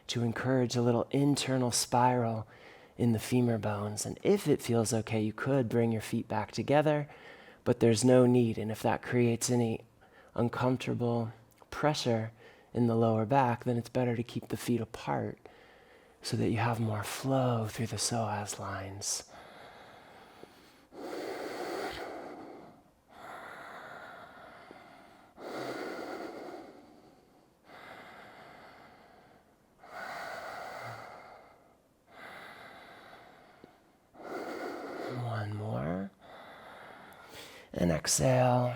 to encourage a little internal spiral in the femur bones. And if it feels okay, you could bring your feet back together, but there's no need. And if that creates any uncomfortable pressure in the lower back, then it's better to keep the feet apart so that you have more flow through the psoas lines. One more. And exhale,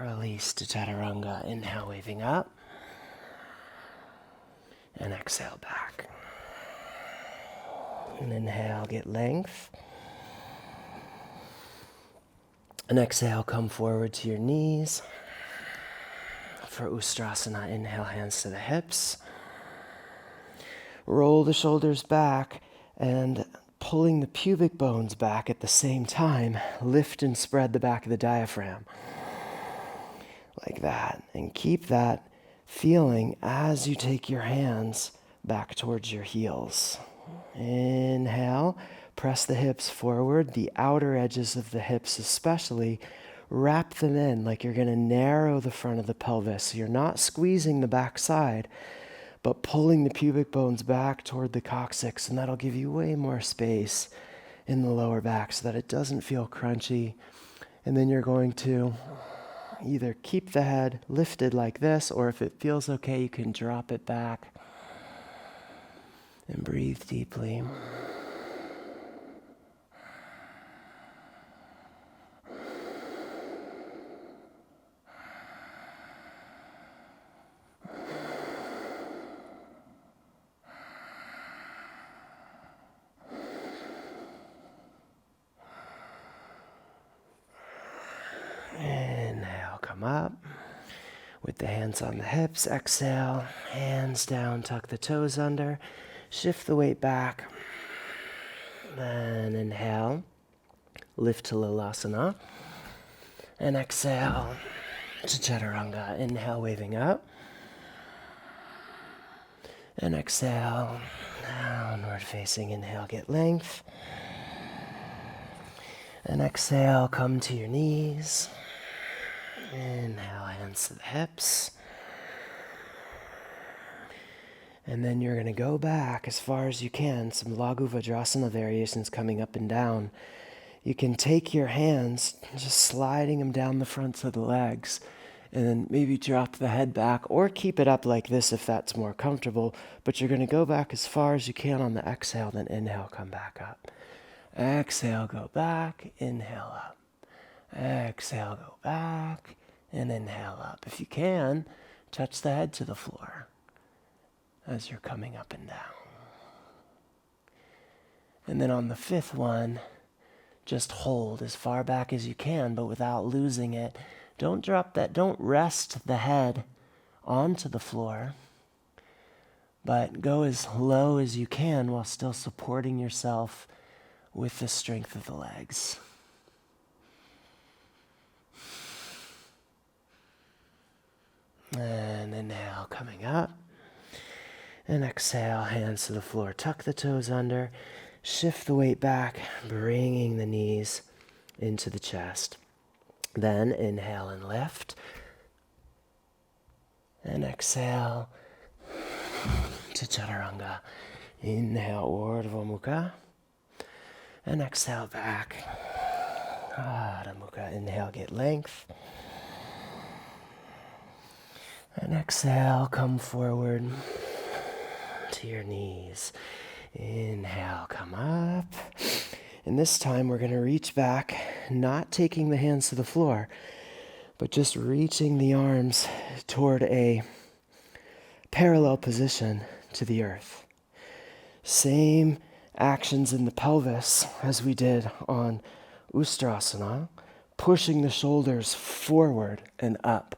release to chaturanga. Inhale, waving up. And exhale back. And inhale, get length. And exhale, come forward to your knees. For Ustrasana, inhale, hands to the hips. Roll the shoulders back and pulling the pubic bones back at the same time, lift and spread the back of the diaphragm. Like that. And keep that feeling as you take your hands back towards your heels. Inhale, press the hips forward, the outer edges of the hips especially. Wrap them in like you're going to narrow the front of the pelvis. So you're not squeezing the back side, but pulling the pubic bones back toward the coccyx, and that'll give you way more space in the lower back so that it doesn't feel crunchy. And then you're going to either keep the head lifted like this, or if it feels okay, you can drop it back and breathe deeply. Inhale, come up with the hands on the hips. Exhale, hands down, tuck the toes under, shift the weight back. Then inhale, lift to Lilasana. And exhale to Chaturanga. Inhale, waving up. And exhale, downward facing. Inhale, get length. And exhale, come to your knees. Inhale, hands to the hips. And then you're going to go back as far as you can, some Laghu Vajrasana variations coming up and down. You can take your hands, just sliding them down the fronts of the legs, and then maybe drop the head back, or keep it up like this if that's more comfortable. But you're going to go back as far as you can on the exhale, then inhale, come back up. Exhale, go back, inhale up. Exhale, go back, and inhale up. If you can, touch the head to the floor as you're coming up and down. And then on the fifth one, just hold as far back as you can, but without losing it. Don't drop that, don't rest the head onto the floor, but go as low as you can while still supporting yourself with the strength of the legs. And inhale, coming up. And exhale, hands to the floor. Tuck the toes under. Shift the weight back, bringing the knees into the chest. Then inhale and lift. And exhale to Chaturanga. Inhale, Urdhva Mukha. And exhale back. Adho Mukha. Inhale, get length. And exhale, come forward to your knees. Inhale, come up. And this time we're going to reach back, not taking the hands to the floor, but just reaching the arms toward a parallel position to the earth. Same actions in the pelvis as we did on Ustrasana, pushing the shoulders forward and up.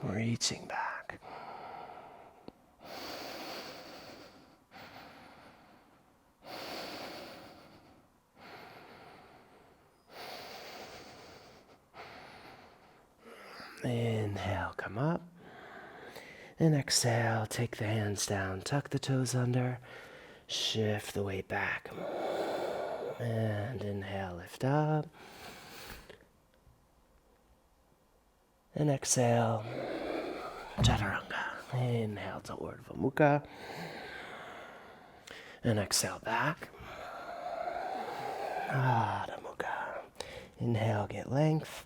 Reaching back. Inhale, come up. And exhale, take the hands down, tuck the toes under, shift the weight back. And inhale, lift up. And exhale, Chaturanga. Inhale to Urdhva Mukha. And exhale back. Adho Mukha. Inhale, get length.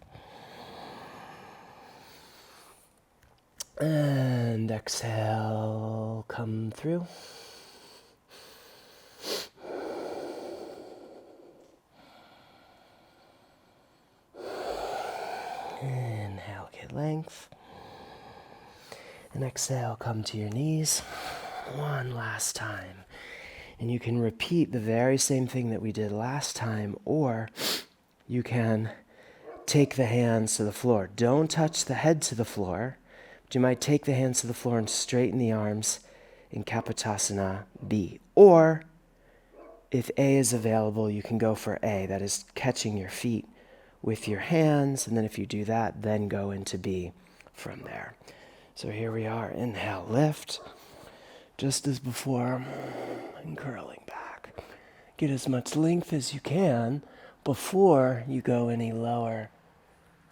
And exhale, come through. Inhale, get length. And exhale, come to your knees. One last time. And you can repeat the very same thing that we did last time, or you can take the hands to the floor. Don't touch the head to the floor, but you might take the hands to the floor and straighten the arms in Kapotasana B. Or, if A is available, you can go for A, that is catching your feet with your hands, and then if you do that, then go into B from there. So here we are. Inhale, lift, just as before, and curling back. Get as much length as you can before you go any lower.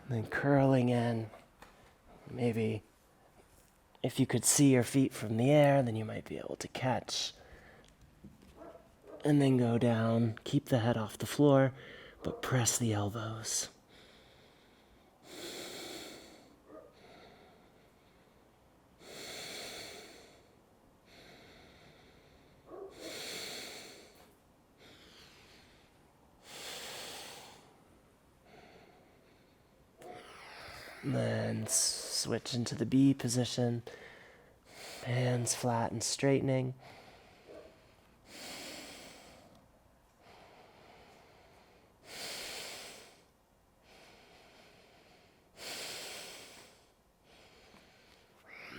And then curling in. Maybe if you could see your feet from the air, then you might be able to catch. And then go down. Keep the head off the floor, but press the elbows. And then switch into the B position. Hands flat and straightening.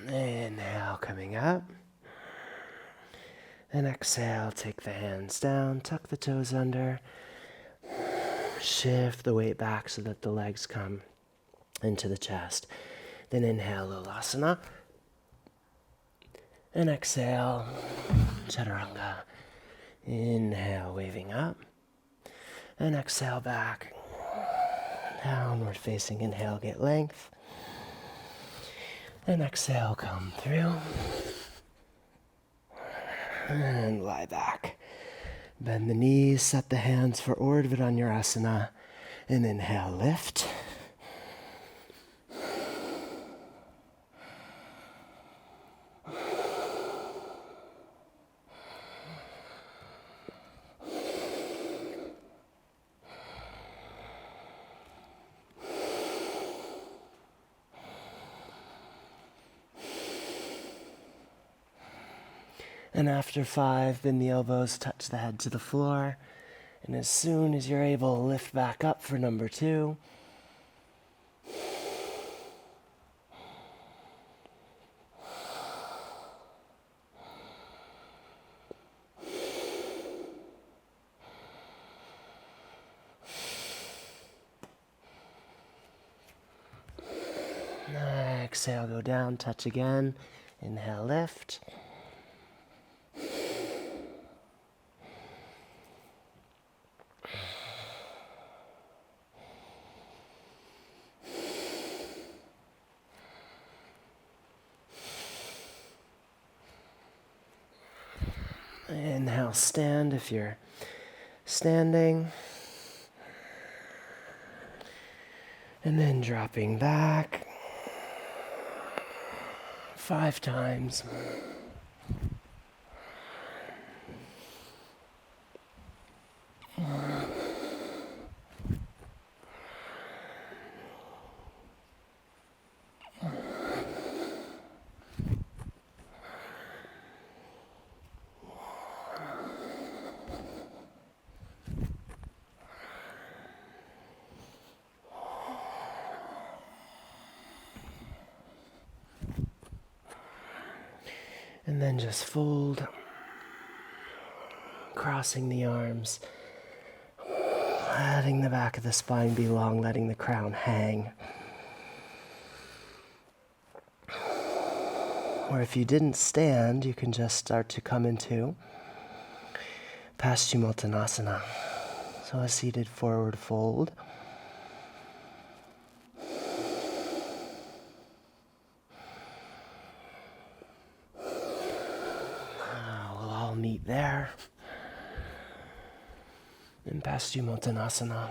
Inhale, coming up. And exhale, take the hands down, tuck the toes under. Shift the weight back so that the legs come into the chest. Then inhale, Lolasana. And exhale, Chaturanga. Inhale, waving up. And exhale back. Downward facing inhale, get length. And exhale, come through. And lie back. Bend the knees, set the hands for Urdhva Dhanurasana. And inhale, lift. And after 5, bend the elbows, touch the head to the floor. And as soon as you're able, lift back up for number 2. Exhale, go down, touch again. Inhale, lift. Inhale, stand if you're standing. And then dropping back 5 times. And then just fold, crossing the arms, letting the back of the spine be long, letting the crown hang. Or if you didn't stand, you can just start to come into Paschimottanasana. So a seated forward fold. Meet there in Paschimottanasana.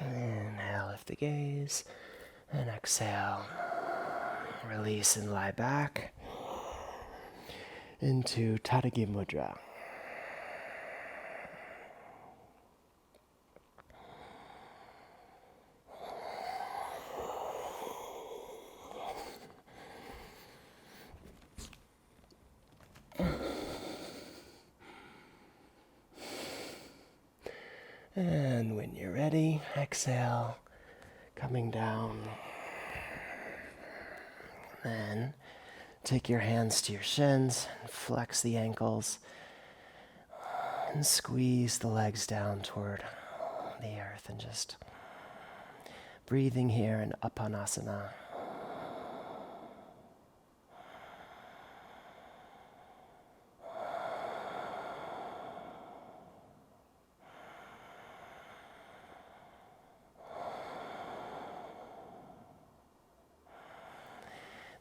Inhale, lift the gaze. And exhale, release and lie back into Tadagi Mudra. And when you're ready, exhale, coming down. Then take your hands to your shins, and flex the ankles, and squeeze the legs down toward the earth, and just breathing here in Apanasana.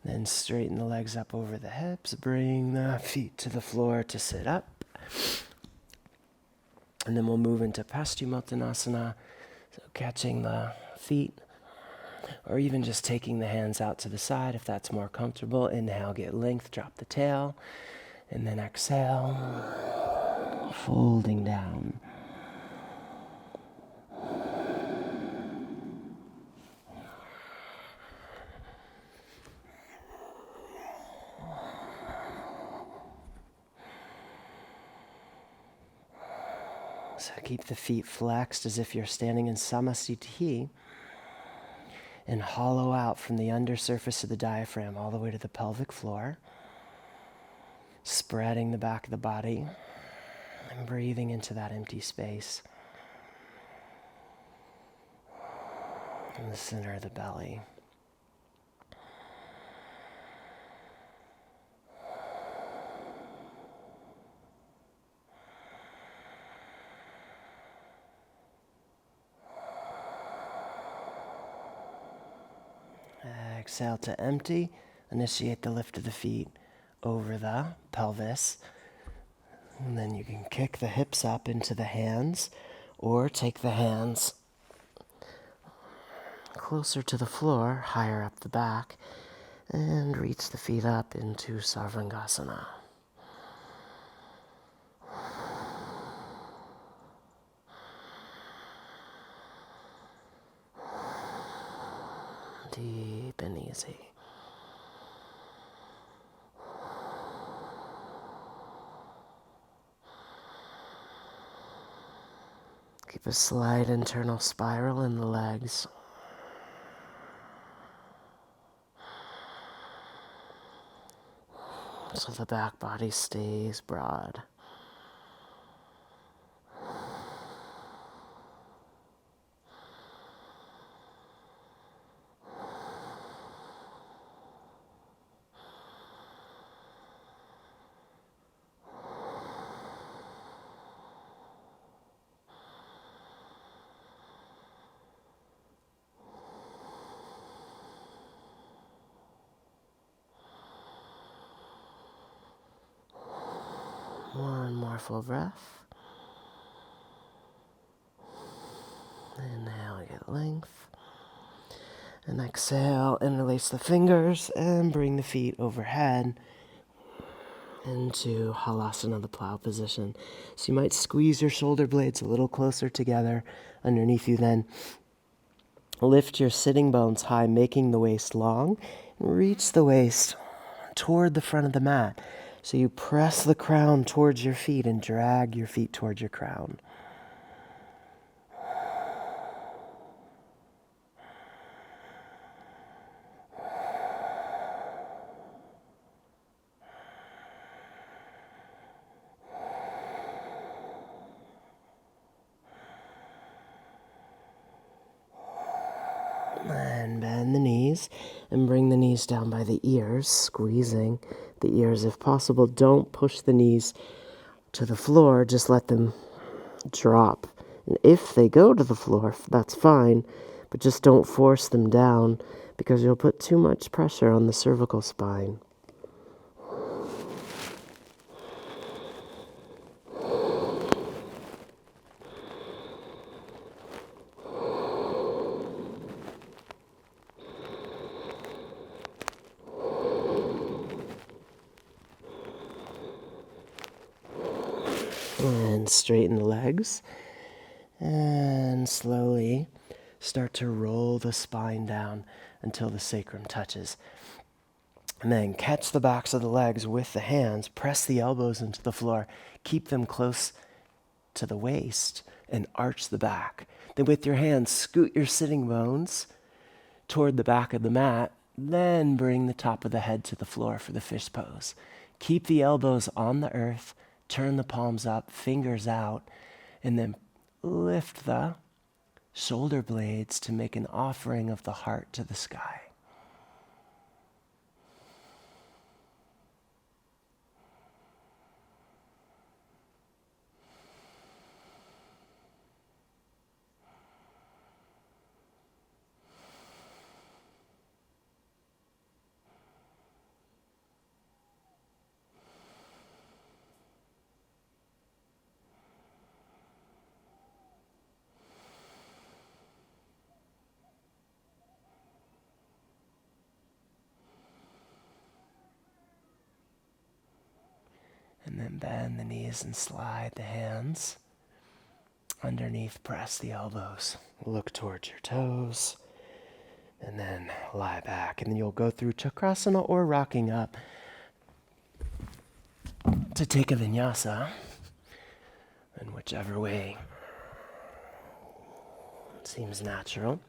Then straighten the legs up over the hips, bring the feet to the floor to sit up. And then we'll move into Paschimottanasana, so catching the feet, or even just taking the hands out to the side if that's more comfortable. Inhale, get length, drop the tail, and then exhale, folding down. So keep the feet flexed as if you're standing in Samasthiti. and hollow out from the undersurface of the diaphragm all the way to the pelvic floor, spreading the back of the body and breathing into that empty space in the center of the belly. Exhale to empty. Initiate the lift of the feet over the pelvis. And then you can kick the hips up into the hands or take the hands closer to the floor, higher up the back, and reach the feet up into Sarvangasana. Deep and easy. Keep a slight internal spiral in the legs. So the back body stays broad. One more full breath. Inhale, get length. And exhale, interlace the fingers and bring the feet overhead into Halasana, the plow position. So you might squeeze your shoulder blades a little closer together underneath you then. Lift your sitting bones high, making the waist long. And reach the waist toward the front of the mat. So you press the crown towards your feet and drag your feet towards your crown. And bend the knees and bring the knees down by the ears, squeezing the ears if possible. Don't push the knees to the floor, just let them drop. And if they go to the floor, that's fine, but just don't force them down because you'll put too much pressure on the cervical spine. And straighten the legs. And slowly start to roll the spine down until the sacrum touches. And then catch the backs of the legs with the hands. Press the elbows into the floor. Keep them close to the waist and arch the back. Then with your hands, scoot your sitting bones toward the back of the mat. Then bring the top of the head to the floor for the fish pose. Keep the elbows on the earth. Turn the palms up, fingers out, and then lift the shoulder blades to make an offering of the heart to the sky. And then bend the knees and slide the hands. Underneath, press the elbows. Look towards your toes. And then lie back. And then you'll go through Chakrasana or rocking up to take a Vinyasa. And whichever way seems natural.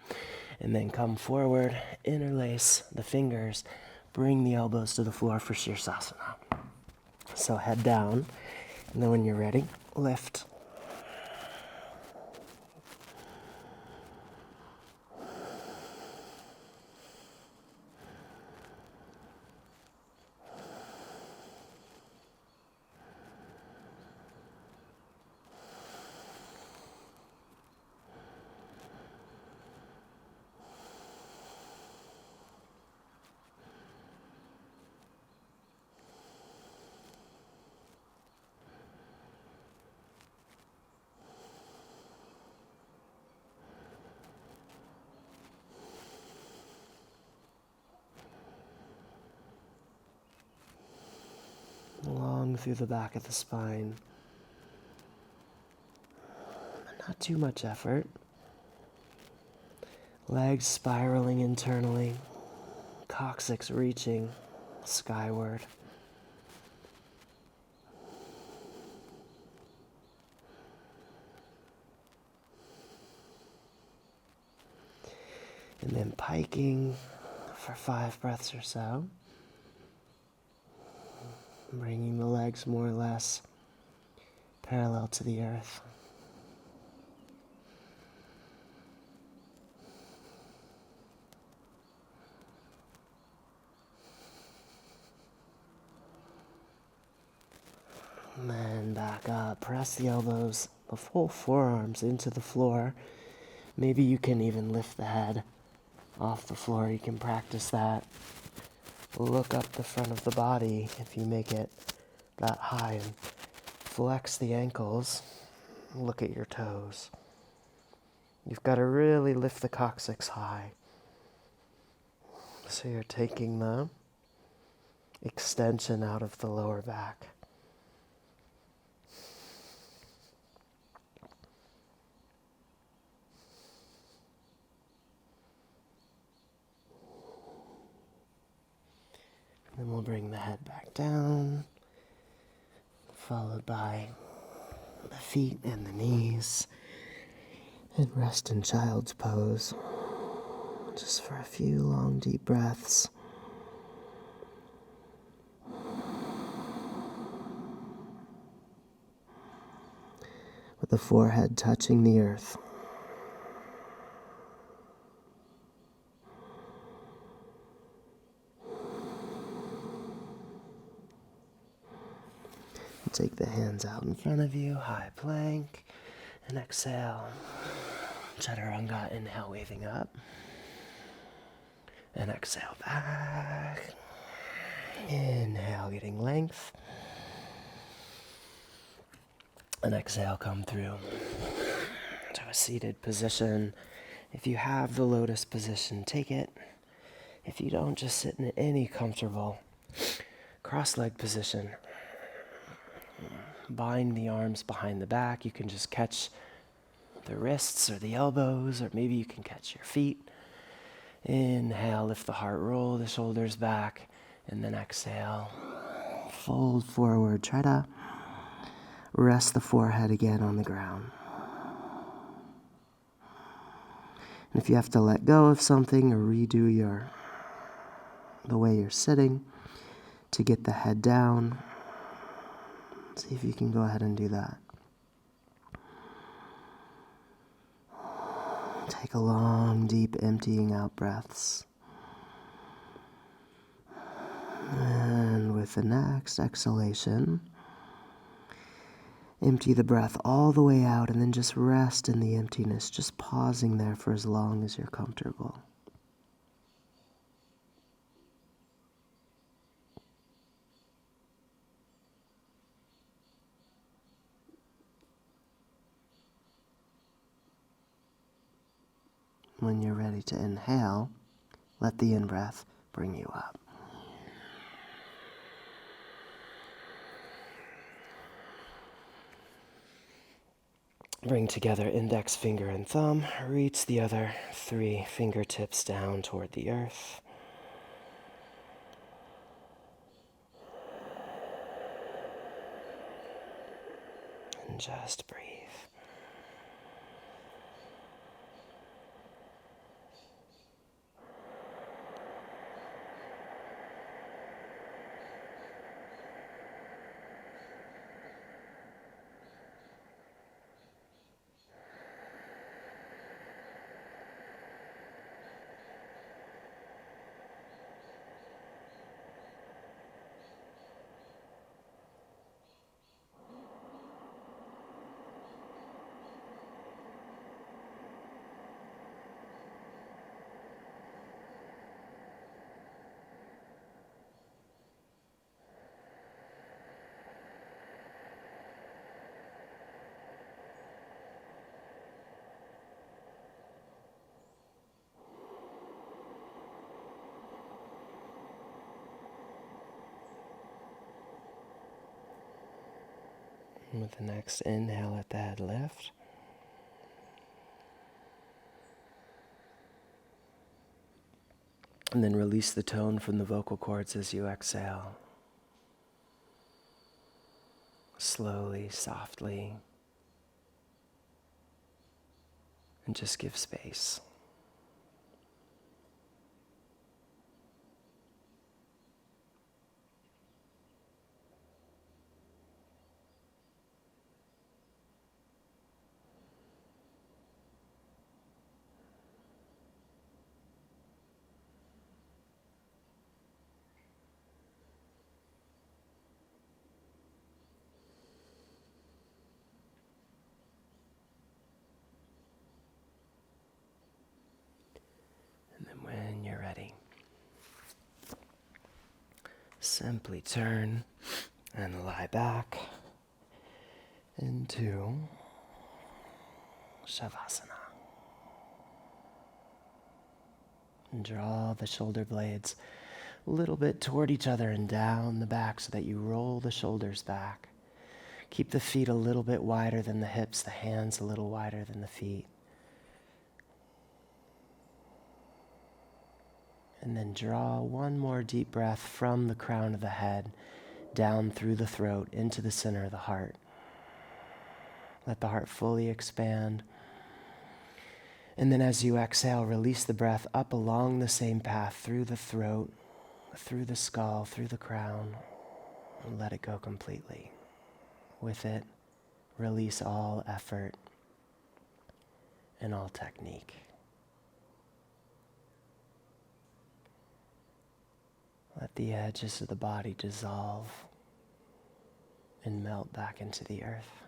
And then come forward, interlace the fingers, bring the elbows to the floor for Shirsasana. So head down, and then when you're ready, lift. Long through the back of the spine. Not too much effort. Legs spiraling internally. Coccyx reaching skyward. And then piking for 5 breaths or so. Bringing the legs more or less parallel to the earth. And then back up. Press the elbows, the full forearms into the floor. Maybe you can even lift the head off the floor. You can practice that. Look up the front of the body if you make it that high, and flex the ankles. Look at your toes. You've got to really lift the coccyx high. So you're taking the extension out of the lower back. Then we'll bring the head back down, followed by the feet and the knees, and rest in child's pose, just for a few long deep breaths. With the forehead touching the earth. Take the hands out in front of you, high plank, and exhale. Chaturanga, inhale, waving up. And exhale back. Inhale, getting length. And exhale, come through to a seated position. If you have the lotus position, take it. If you don't, just sit in any comfortable cross-leg position. Bind the arms behind the back. You can just catch the wrists or the elbows, or maybe you can catch your feet. Inhale, lift the heart, roll the shoulders back, and then exhale. Fold forward. Try to rest the forehead again on the ground. And if you have to let go of something or redo the way you're sitting to get the head down, see if you can go ahead and do that. Take a long, deep emptying out breaths. And with the next exhalation, empty the breath all the way out and then just rest in the emptiness, just pausing there for as long as you're comfortable. When you're ready to inhale, let the in-breath bring you up. Bring together index finger and thumb. Reach the other 3 fingertips down toward the earth. And just breathe. And with the next inhale, let the head lift. And then release the tone from the vocal cords as you exhale. Slowly, softly. And just give space. And then when you're ready, simply turn and lie back into Shavasana. And draw the shoulder blades a little bit toward each other and down the back so that you roll the shoulders back. Keep the feet a little bit wider than the hips, the hands a little wider than the feet. And then draw one more deep breath from the crown of the head down through the throat into the center of the heart. Let the heart fully expand. And then as you exhale, release the breath up along the same path through the throat, through the skull, through the crown, and let it go completely. With it, release all effort and all technique. Let the edges of the body dissolve and melt back into the earth.